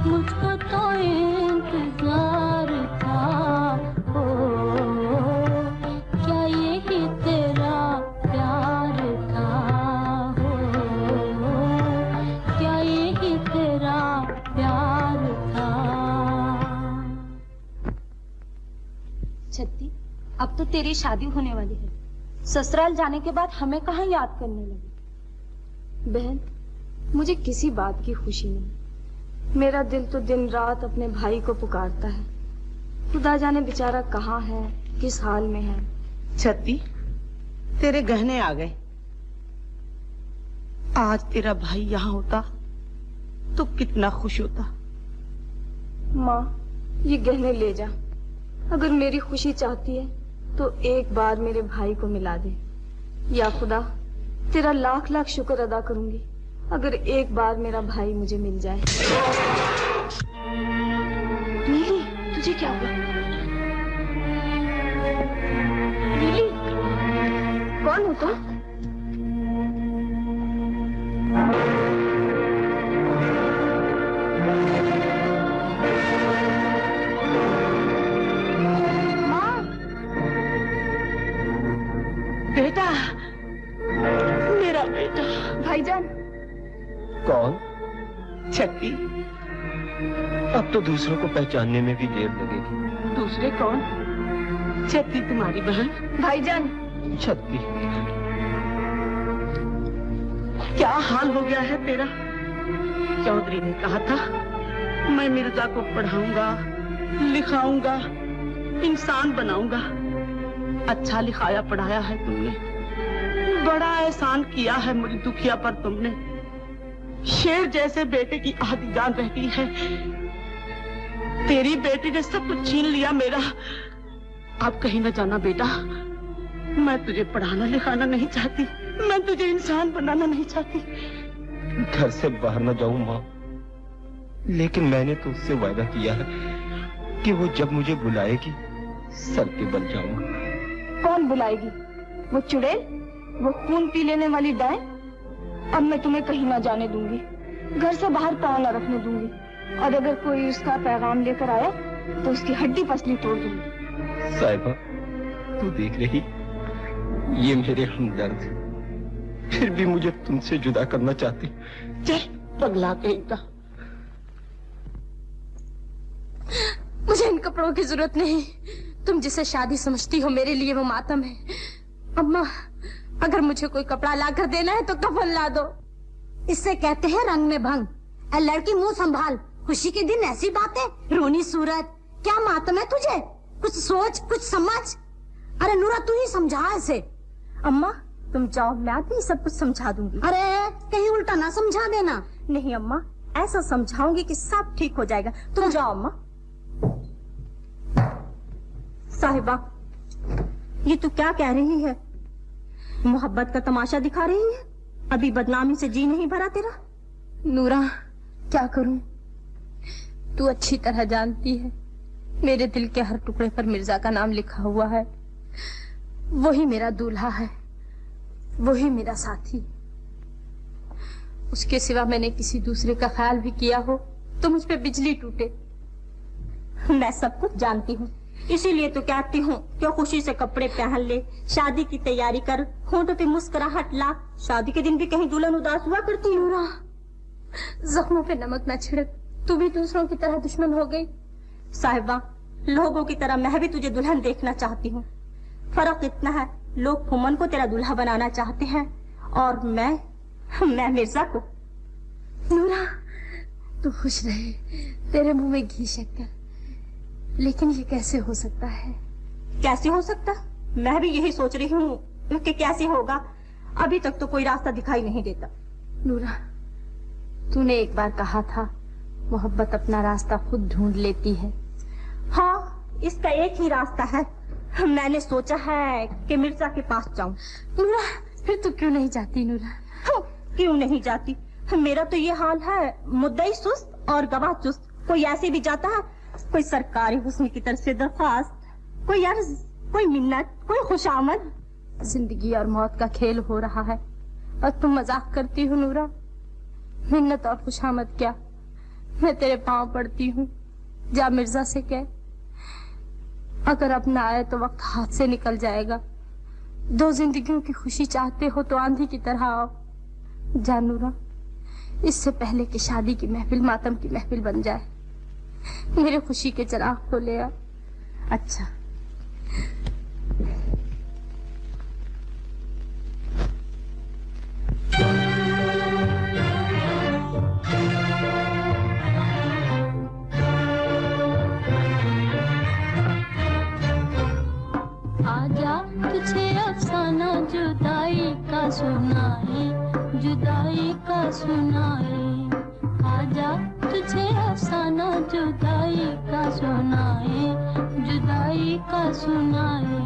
मुझको तो इंतजार था। क्या यही तेरा प्यार था? क्या यही तेरा प्यार था? छत्ती, अब तो तेरी शादी होने वाली है। ससुराल जाने के बाद हमें कहाँ याद करने लगे? बहन, मुझे किसी बात की खुशी नहीं। मेरा दिल तो दिन रात अपने भाई को पुकारता है। खुदा जाने बेचारा कहाँ है, किस हाल में है। छत्ती, तेरे गहने आ गए। आज तेरा भाई यहाँ होता तो कितना खुश होता। माँ, ये गहने ले जा। अगर मेरी खुशी चाहती है तो एक बार मेरे भाई को मिला दे। या खुदा, तेरा लाख लाख शुक्र अदा करूंगी अगर एक बार मेरा भाई मुझे मिल जाए। नीली, तुझे क्या हुआ? नीली, कौन हो तुम? कौन? छठी। अब तो दूसरों को पहचानने में भी देर लगेगी। दूसरे कौन? छठी तुम्हारी बहन। भाईजान। छठी, क्या हाल हो गया है तेरा? चौधरी ने कहा था मैं मिर्जा को पढ़ाऊंगा, लिखाऊंगा, इंसान बनाऊंगा। अच्छा लिखाया पढ़ाया है तुमने, बड़ा एहसान किया है मुझे दुखिया पर तुमने। शेर जैसे बेटे की आधी जान रहती है, तेरी बेटी ने सब कुछ छीन लिया मेरा। अब कहीं न जाना बेटा, मैं तुझे पढ़ाना लिखाना नहीं चाहती, मैं तुझे इंसान बनाना नहीं चाहती। घर से बाहर न जाऊं माँ, लेकिन मैंने तो उससे वादा किया है कि वो जब मुझे बुलाएगी सर के बल जाऊंगा। कौन बुलाएगी? वो चुड़ैल, वो खून पी लेने वाली डायन? अब मैं तुम्हें कहीं ना जाने दूंगी, घर से बाहर पाँव न रखने दूंगी, और अगर कोई उसका पैगाम लेकर आया तो उसकी हड्डी पसली तोड़ दूंगी। साहिबा, तू देख रही, ये मेरे हमदर्द फिर भी मुझे तुमसे जुदा करना चाहती। चल पगला कहीं का। मुझे इन कपड़ों की जरूरत नहीं, तुम जिसे शादी समझती हो मेरे लिए वो मातम है। अम्मा, अगर मुझे कोई कपड़ा लाकर देना है तो कफन ला दो। इससे कहते हैं रंग में भंग। ए लड़की, मुंह संभाल, खुशी के दिन ऐसी बातें, रोनी सूरत, क्या मातम है तुझे? कुछ सोच, कुछ समझ। अरे नूरा, तू ही समझा इसे। अम्मा तुम जाओ, मैं आती सब कुछ समझा दूंगी। अरे कहीं उल्टा ना समझा देना। नहीं अम्मा, ऐसा समझाऊंगी कि सब ठीक हो जाएगा। तुम जाओ अम्मा। साहिबा, ये तू क्या कह रही है? मोहब्बत का तमाशा दिखा रही है? अभी बदनामी से जी नहीं भरा तेरा? नूरा, क्या करूं? तू अच्छी तरह जानती है मेरे दिल के हर टुकड़े पर मिर्जा का नाम लिखा हुआ है। वही मेरा दूल्हा है, वही मेरा साथी। उसके सिवा मैंने किसी दूसरे का ख्याल भी किया हो तो मुझ पे बिजली टूटे। मैं सब कुछ जानती हूँ, इसीलिए तो कहती हूँ क्यों खुशी से कपड़े पहन ले, शादी की तैयारी कर, होंठों पे मुस्कुराहट ला। शादी के दिन भी कहीं दुल्हन उदास हुआ करती है। नूरा, जख्मों पे नमक न छिड़क, तू भी दूसरों की तरह दुश्मन हो गई। साहिबा, लोगों की तरह मैं भी तुझे दुल्हन देखना चाहती हूँ। फर्क इतना है, लोग फुमन को तेरा दूल्हा बनाना चाहते हैं और मैं मिर्जा को। नूरा, तू खुश रहे, तेरे मुंह में घी शक्कर। लेकिन ये कैसे हो सकता है? कैसे हो सकता? मैं भी यही सोच रही हूँ कि कैसे होगा। अभी तक तो कोई रास्ता दिखाई नहीं देता। नूरा, तूने एक बार कहा था मोहब्बत अपना रास्ता खुद ढूंढ लेती है। हाँ, इसका एक ही रास्ता है। मैंने सोचा है कि मिर्जा के पास जाऊं। नूरा, फिर तू क्यों नहीं जाती? नूरा, क्यों नहीं जाती? मेरा तो ये हाल है, मुद्दई सुस्त और गवाह चुस्त। कोई ऐसे भी जाता है, कोई सरकारी हुस्न की तरफ से दरख्वास्त, कोई अर्ज, कोई मिन्नत, कोई खुशामद। जिंदगी और मौत का खेल हो रहा है और तुम मजाक करती हो। नूरा, मिन्नत और खुशामद क्या, मैं तेरे पांव पड़ती हूँ। जा मिर्जा से कह, अगर अब ना आए तो वक्त हाथ से निकल जाएगा। दो जिंदगियों की खुशी चाहते हो तो आंधी की तरह आओ। जा नूरा, इससे पहले कि शादी की महफिल मातम की महफिल बन जाए। मेरे खुशी के चिराग को ले आ। अच्छा। आजा तुझे अफसाना जुदाई का सुनाए, जुदाई का सुनाए। आजा तुझे अफसाना जुदाई का सुनाए, जुदाई का सुनाए।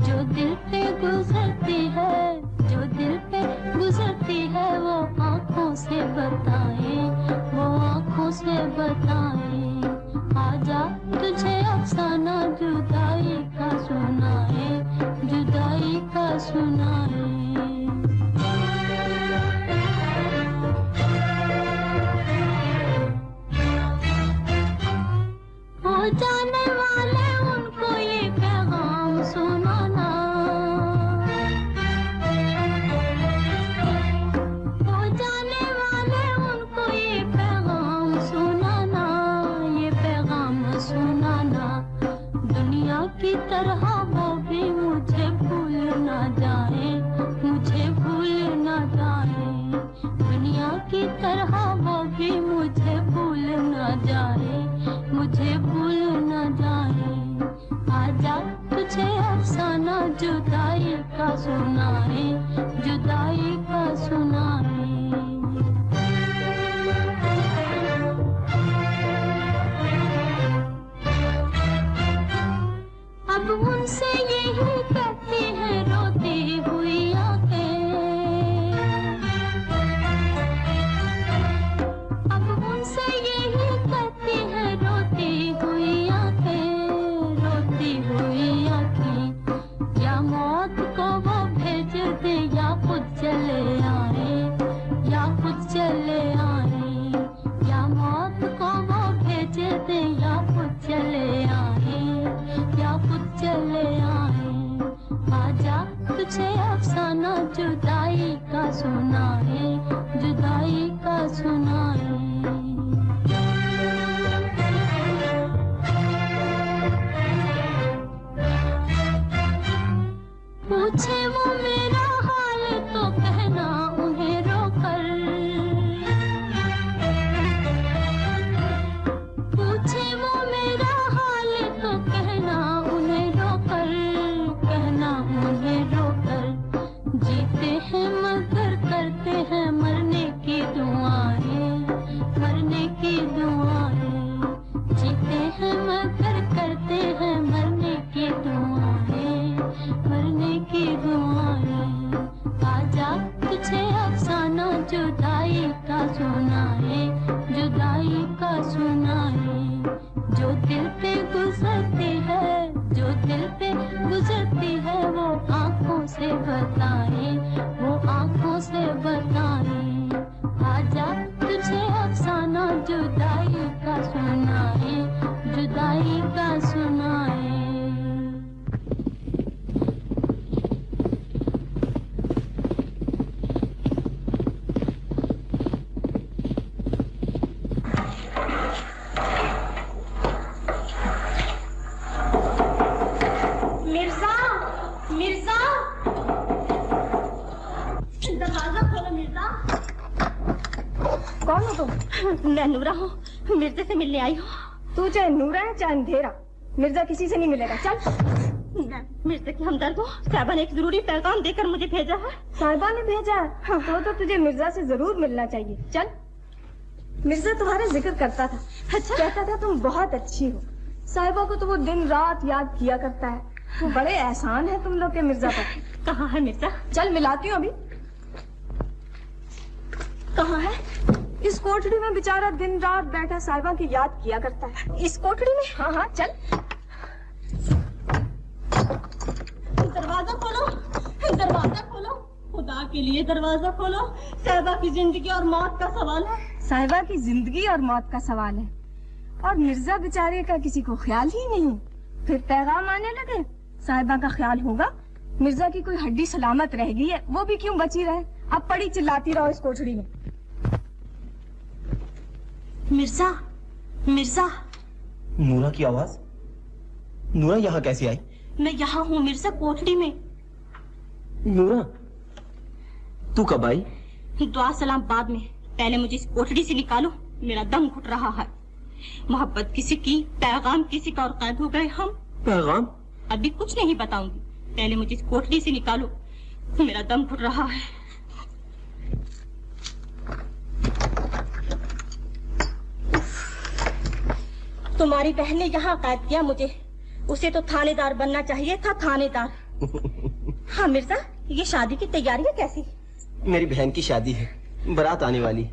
जो दिल पे गुजरती है, जो दिल पे गुजरती है, वो आँखों से बताए, वो आँखों से बताए। आजा तुझे अफसाना जुदाई का सुनाए, जुदाई का सुनाए। हो जाने वाले उनको ये पैगाम सुनाना, हो जाने वाले कौन हो तुम? मैं नूरा हूँ, मिर्जा से मिलने आई हूँ। तू चाहे नूरा है चाहे अंधेरा, मिर्जा किसी से नहीं मिलेगा। चल। मिर्जा की हमदर्द हूँ। साहिबा ने एक जरूरी पैगाम देकर मुझे भेजा है। साहिबा ने भेजा है? हाँ। तो तुझे मिर्जा से जरूर मिलना चाहिए। चल। मिर्जा तुम्हारा जिक्र करता था। अच्छा? कहता था तुम बहुत अच्छी हो। साहिबा को तो वो दिन रात याद किया करता है। बड़े एहसान है तुम लोग के मिर्जा पर। कहाँ है मिर्जा? चल मिलाती हूँ अभी। कहाँ है? इस कोठड़ी में बेचारा दिन रात बैठा साहिबा की याद किया करता है। इस कोठड़ी में? हाँ हाँ चल। दरवाजा खोलो, दरवाजा खोलो, खुदा के लिए दरवाजा खोलो। साहिबा की जिंदगी और मौत का सवाल है। साहिबा की जिंदगी और मौत का सवाल है, और मिर्जा बेचारे का किसी को ख्याल ही नहीं। फिर पैगाम आने लगे, साहिबा का ख्याल होगा। मिर्जा की कोई हड्डी सलामत रह गई है, वो भी क्यों बची रहे। अब पड़ी चिल्लाती रहो इस कोठड़ी में। मिर्जा, मिर्जा। नूरा की आवाज? नूरा यहाँ कैसे आई? मैं यहाँ हूँ मिर्जा, कोठड़ी में। नूरा, तू कब आई? दुआ सलाम बाद में, पहले मुझे इस कोठड़ी से निकालो, मेरा दम घुट रहा है। मोहब्बत किसी की, पैगाम किसी का, और कैद हो गए हम। पैगाम? अभी कुछ नहीं बताऊंगी, पहले मुझे इस कोठड़ी से निकालो, मेरा दम घुट रहा है। तुम्हारी बहन ने यहाँ कैद किया मुझे, उसे तो थानेदार बनना चाहिए था, थानेदार। हाँ मिर्जा, ये शादी की तैयारियां कैसी? मेरी बहन की शादी है, बारात आने वाली।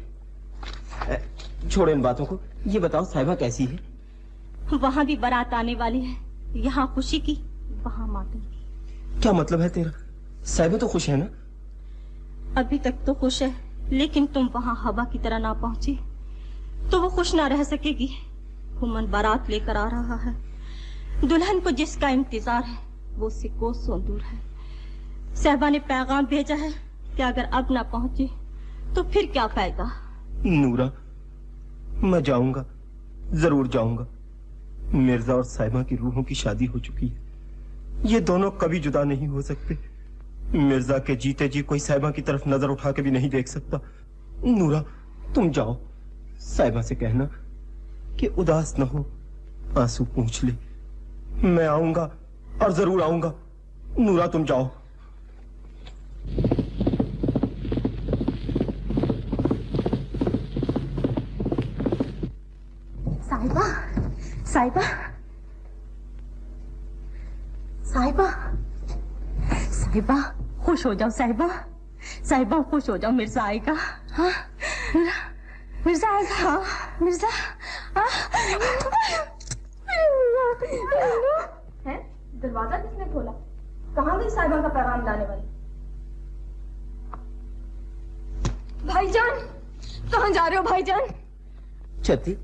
छोड़ो इन बातों को, ये बताओ साहिबा कैसी है? वहाँ भी बारात आने वाली है, यहाँ खुशी की, वहाँ मातम की। क्या मतलब है तेरा? साहिबा तो खुश है ना? अभी तक तो खुश है, लेकिन तुम वहाँ हवा की तरह ना पहुँची तो वो खुश ना रह सकेगी। हुमन बारात लेकर आ रहा है, दुल्हन को जिसका इंतजार है वो उससे कोसों दूर है। साहिबा ने पैगाम भेजा है कि अगर अब ना पहुंचे तो फिर क्या फायदा। नूरा, मैं जाऊंगा, जरूर जाऊंगा। मिर्जा और साहिबा की रूहों की शादी हो चुकी है, ये दोनों कभी जुदा नहीं हो सकते। मिर्जा के जीते जी कोई साहिबा की तरफ नजर उठा के भी नहीं देख सकता। नूरा, तुम जाओ, साहिबा से कहना कि उदास न हो, आंसू पूंछ ले। मैं आऊंगा और जरूर आऊंगा। नूरा, तुम जाओ। साहिबा, साहिबा, साहिबा, साहिबा, खुश हो जाओ साहिबा, साहिबा खुश हो जाओ, मिर्जा आएगा। हाँ, मिर्जा आएगा। हाँ, मिर्जा। है? दरवाजा किसने खोला? कहाँ गई साहिबा का पैगाम लाने वाली? भाईजान, कहाँ जा रहे हो भाईजान? छत्ती,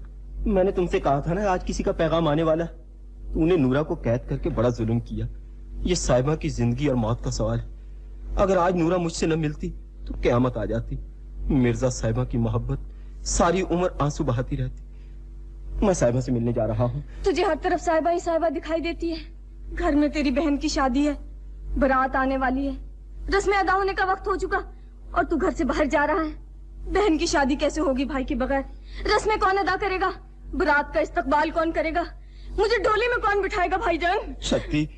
मैंने तुमसे कहा था ना आज किसी का पैगाम आने वाला। तूने नूरा को कैद करके बड़ा जुल्म किया। ये साहिबा की जिंदगी और मौत का सवाल है। अगर आज नूरा मुझसे न मिलती तो क़यामत आ जाती। मिर्जा साहिबा की मोहब्बत सारी उम्र आंसू बहाती रहती। मैं साहिबा से मिलने जा रहा हूँ। तुझे हर तरफ साहिबा ही साहिबा दिखाई देती है। घर में तेरी बहन की शादी है, बारात आने वाली है, रस्में अदा होने का वक्त हो चुका और तू घर से बाहर जा रहा है। बहन की शादी कैसे होगी भाई के बगैर? रस्में कौन अदा करेगा? बारात का इस्तकबाल कौन करेगा? मुझे डोली में कौन बिठाएगा भाईजान? शक्ति,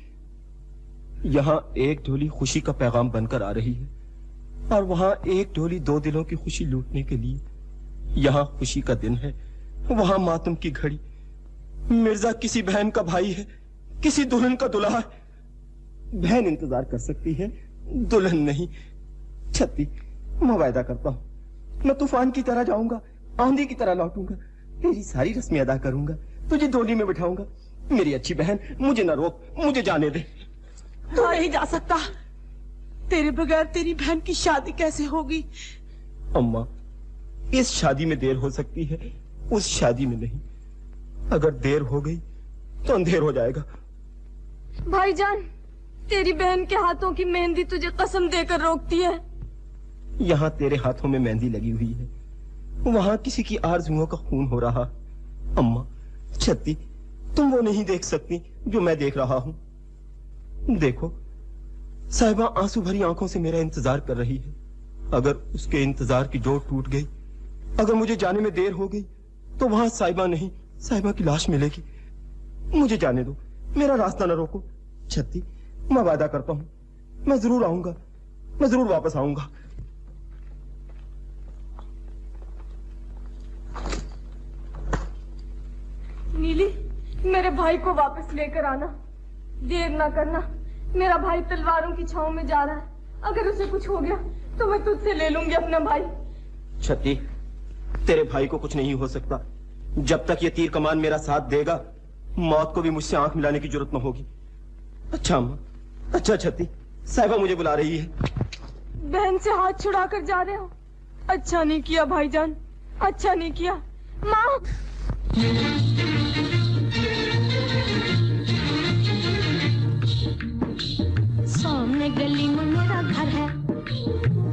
यहाँ एक डोली खुशी का पैगाम बनकर आ रही है और वहाँ एक डोली दो दिलों की खुशी लूटने के लिए। यहाँ खुशी का दिन है, वहाँ मातम की घड़ी। मिर्जा किसी बहन का भाई है, किसी दुल्हन का दुल्हा है। बहन इंतजार कर सकती है, दुल्हन नहीं। छत्ती, मैं वायदा करता हूँ, मैं तूफान की तरह जाऊंगा, आंधी की तरह लौटूंगा, तेरी सारी रस्में अदा करूंगा, तुझे डोली में बिठाऊंगा। मेरी अच्छी बहन, मुझे न रोक, मुझे जाने दे। तू नहीं जा सकता। तेरे बगैर तेरी बहन की शादी कैसे होगी? अम्मा, इस शादी में देर हो सकती है, उस शादी में नहीं। अगर देर हो गई तो अंधेर हो जाएगा। भाईजान, तेरी बहन के हाथों की मेहंदी तुझे कसम देकर रोकती है। यहाँ तेरे हाथों में मेहंदी लगी हुई है, वहाँ किसी की आरज़ुओं का खून हो रहा। अम्मा, छत्ती, तुम वो नहीं देख सकती जो मैं देख रहा हूँ। देखो, साहिबा आंसू भरी आंखों से मेरा इंतजार कर रही है। अगर उसके इंतजार की जोड़ टूट गई अगर मुझे जाने में देर हो गई तो वहां साहिबा नहीं, साहिबा की लाश मिलेगी। मुझे जाने दो, मेरा रास्ता न रोको। छत्ती, मैं वादा करता हूं, मैं जरूर आऊंगा, मैं जरूर वापस आऊंगा। नीली, मेरे भाई को वापस लेकर आना, देर ना करना। मेरा भाई तलवारों की छांव में जा रहा है, अगर उसे कुछ हो गया तो मैं तुझसे ले लूंगी अपना भाई। छत्ती, तेरे भाई को कुछ नहीं हो सकता। जब तक ये तीर कमान मेरा साथ देगा, मौत को भी मुझसे आंख मिलाने की जरूरत न होगी। अच्छा अम्मा, अच्छा छत्ती, साहिबा मुझे बुला रही है। बहन से हाथ छुड़ा कर जा रहे हो? अच्छा नहीं किया भाईजान, अच्छा नहीं किया। माँ, सामने गली में मेरा घर है,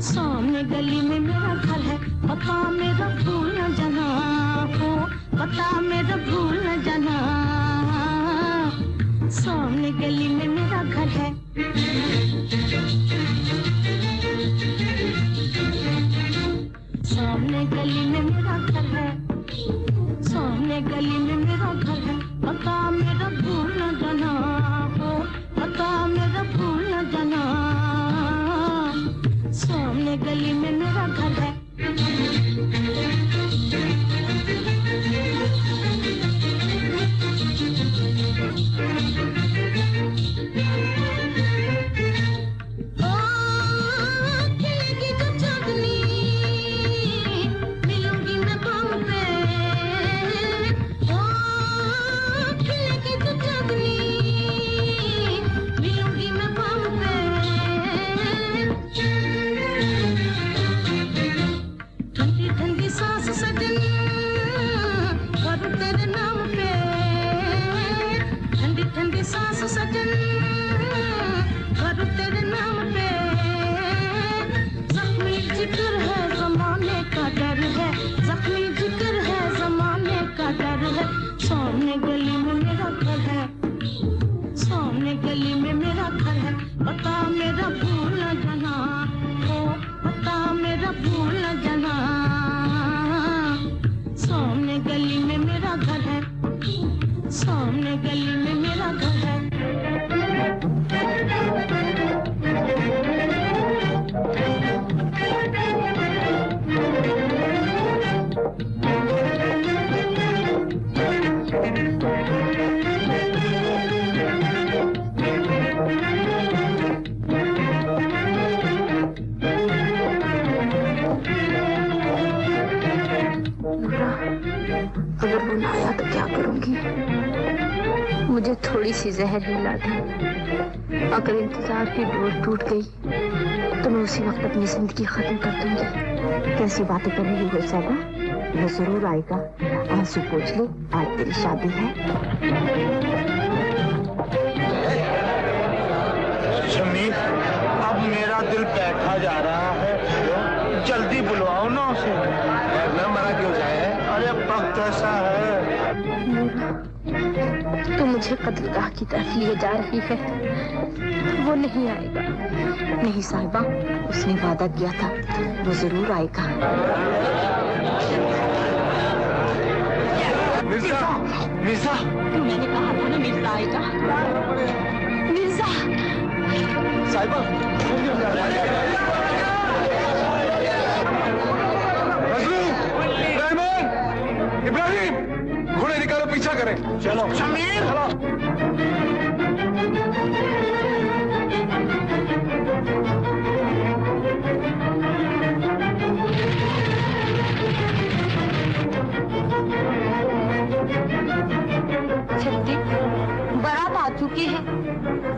सामने गली में मेरा घर है। पता मेरा भूल न जाना हो, पता मेरा भूल न जाना। सामने गली में मेरा घर है। सामने गली में मेरा घर है, सामने गली में मेरा घर है। पता मेरा भूल न जाना हो, पता मेरा भूल न जाना। सामने गली में मेरा घर है। सामने गली में मेरा घर है, सामने गली में मेरा घर है। पता मेरा भूल न जाना हो, पता मेरा भूल न जाना। सामने गली में मेरा घर है, सामने गली में मेरा घर है। अगर वो ना आया तो क्या करूंगी? मुझे थोड़ी सी जहर हिला दे। अगर इंतजार की डोर टूट गई तो मैं उसी वक्त अपनी जिंदगी खत्म कर दूंगी। कैसी बातें कर रही हो साहिबा? वो जरूर आएगा। आंसू पोंछ ले, आज तेरी शादी है। शमीर, अब मेरा दिल बैठा जा रहा है, जल्दी बुलवाओ ना उसे। ना मरा क्यों जाए? अरे वक्त ऐसा है। तो मुझे कत्लगाह की तरफ लिए जा रही है, वो नहीं आएगा। नहीं साहिबा, उसने वादा किया था, वो जरूर आएगा। मिर्जा, मिर्जा, मैंने कहा था ना मिर्जा आएगा। मिर्जा, साहिबा, इब्राहिम, घोड़े निकालो, पीछा करें। चलो शमीर, छत्ती, बारात आ चुकी है,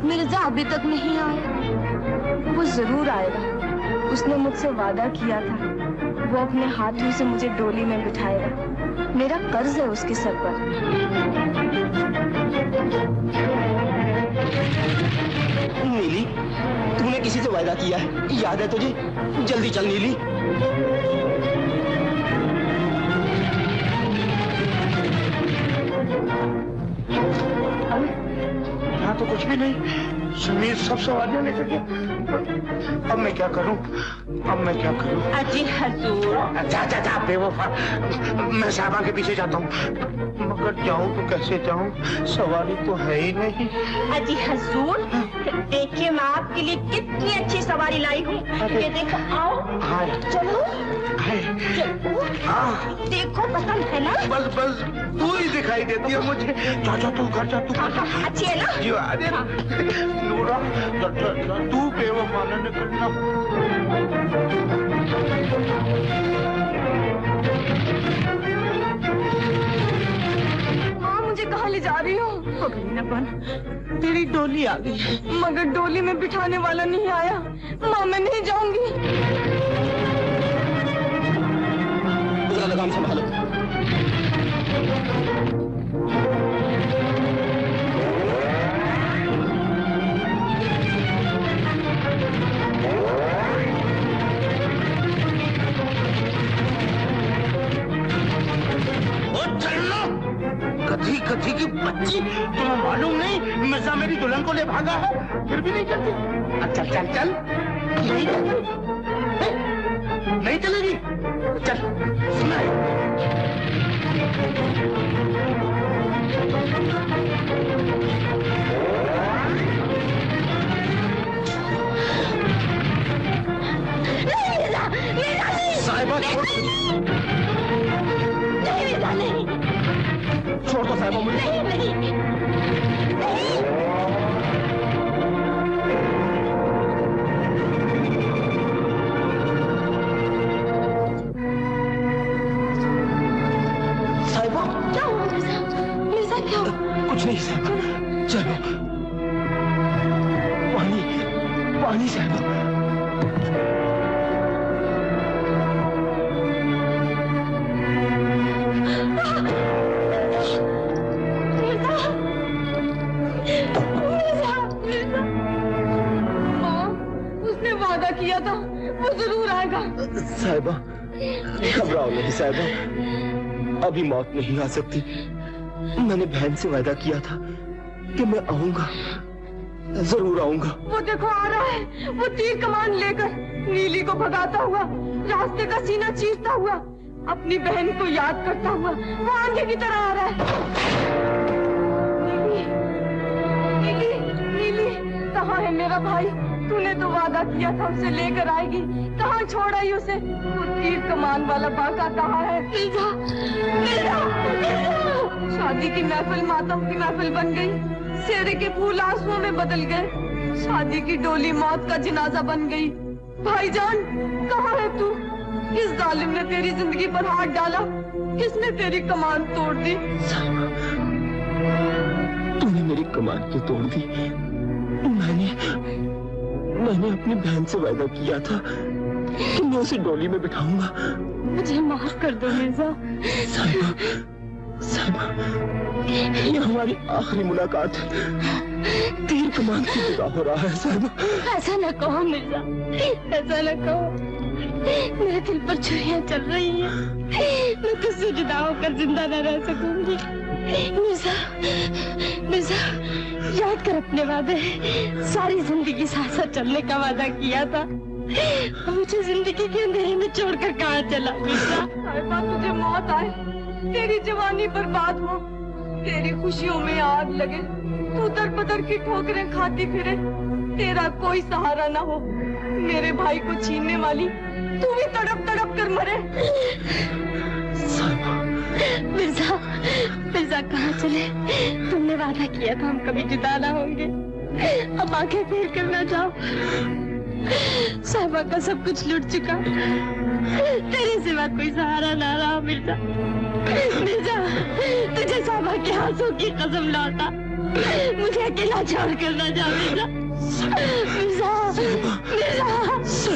मिर्जा अभी तक नहीं आया। वो जरूर आएगा, उसने मुझसे वादा किया था। वो अपने हाथों से मुझे डोली में बिठाएगा। मेरा कर्ज है उसके सर पर। नीली, तूने किसी से वादा किया है, याद है तुझे? जल्दी चल नीली। यहाँ तो कुछ भी नहीं, समीर सब सवारियां लेकर गया। अब मैं क्या करूं? अजी हजूर। जा बेवफा, मैं साहबा के पीछे जाता हूँ, मगर जाऊं तो कैसे जाऊं? सवारी तो है ही नहीं। अजी हजूर, देखिए मैं आपके लिए कितनी अच्छी सवारी लाई हूँ। ये देखो, आओ चलो देखो, पसंद है ना? बस तू ही दिखाई देती है मुझे। जा तू घर जा, तू अच्छी है ना? जी नूरा, तू बेवफा न निकलना। माँ मुझे कहाँ ले जा रही हो? तेरी डोली आ गई है। मगर डोली में बिठाने वाला नहीं आया। माँ मैं नहीं जाऊंगी। लगाम संभालो। गधी की बच्ची, तुम्हें मालूम नहीं मिर्जा मेरी दुल्हन को ले भागा है, फिर भी नहीं चलती। चल नहीं चलेगी, चल सुना। साहिबा छोड़ दो साहिबा मुझे। नहीं। साहिबा क्या हुआ मिर्जा? क्या हुआ? कुछ नहीं साहिबा, चलो। पानी साहिबा। किया था वो जरूर आएगा। साहिबा घबराओ नहीं साहिबा, अभी मौत नहीं आ सकती। मैंने बहन से वादा किया था कि मैं आऊंगा, जरूर आऊंगा। वो देखो आ रहा है, वो तीर कमान लेकर नीली को भगाता हुआ, रास्ते का सीना चीरता हुआ, अपनी बहन को याद करता हुआ वो आंधी की तरह आ रहा है। नीली कहाँ है मेरा भाई? तूने तो वादा किया था उसे लेकर आएगी, कहाँ छोड़ आई उसे? वो तीर कमान वाला बाका कहाँ है? शादी की महफिल मातम की महफिल बन गई, सेहरे के फूल आंसुओं में बदल गए, शादी की डोली मौत का जनाजा बन गई। भाईजान कहाँ है तू? किस जालिम ने तेरी जिंदगी पर हाथ डाला? किसने तेरी कमान तोड़ दी? तूने मेरी कमान क्यों तोड़ दी? मैंने अपनी बहन से वादा किया था कि मैं उसे डोली में बिठाऊंगा। मुझे माफ कर दो मिर्जा। साहिबा, ये हमारी आखिरी मुलाकात है। तीर कमान से विदा हो रहा है साहिबा। ऐसा न कहो मिर्जा, ऐसा न कहो। मेरे दिल पर छुरियां चल रही हैं। मैं तुझसे जुदा होकर जिंदा न रह सकूंगी। मिर्जा याद कर अपने वादे। सारी जिंदगी साथ साथ चलने का वादा किया था। मुझे जिंदगी के अंधेरे में छोड़कर कहाँ चला मिर्जा? तुझे मौत आए, तेरी जवानी बर्बाद हो, तेरी खुशियों में आग लगे, तू दर बदर की ठोकरें खाती फिरे, तेरा कोई सहारा न हो, मेरे भाई को छीनने वाली तू भी तड़प तड़प कर मरे। मिर्जा कहाँ चले? तुमने वादा किया था हम कभी जुदा ना होंगे, अब आंखें फेर कर ना जाओ। साहिबा का सब कुछ लूट चुका, तेरे सिवा कोई सहारा ना रहा। मिर्जा तुझे साहिबा के आंसू की कसम लौटा, मुझे अकेला छोड़ कर ना जा। मिर्जा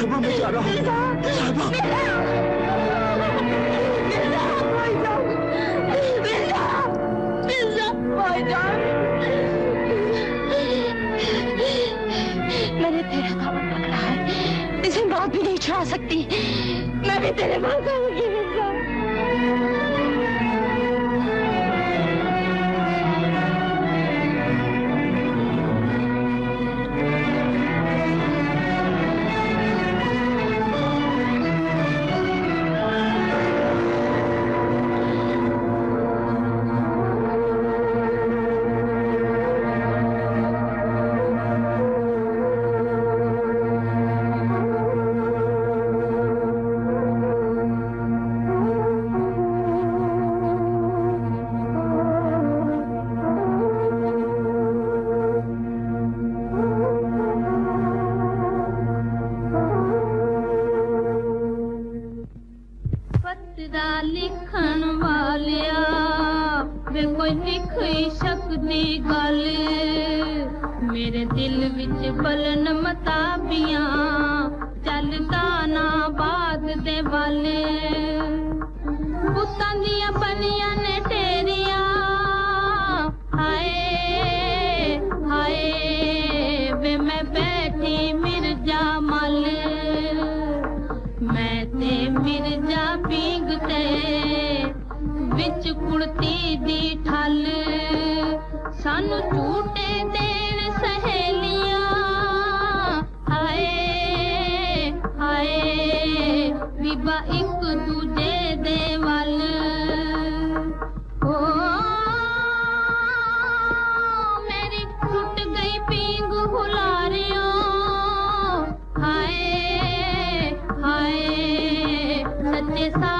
मैं जा रहा हूँ। मैंने तेरा दामन पकड़ा है, इसे मौत भी नहीं छुड़ा सकती। मैं भी तेरे पास आऊंगी मिर्जा। लिखन वालिया वे कोई लिखी सकदी गल मेरे दिल विच बलन मताबियां चलदा ना बाद दे वाले पुत्तां दियां बनियां ने तेरिया हाय हाय वे मैं बैठी मिर्जा मल मैं ते मिर्जा पींगते विच कुड़ती दी ठल सानू झूठे देन सहेलियां हाय हाय बीबा एक दूजे दे वल ओ मेरी टूट गई पींग हुलारियों हाय हाय सच्चे सा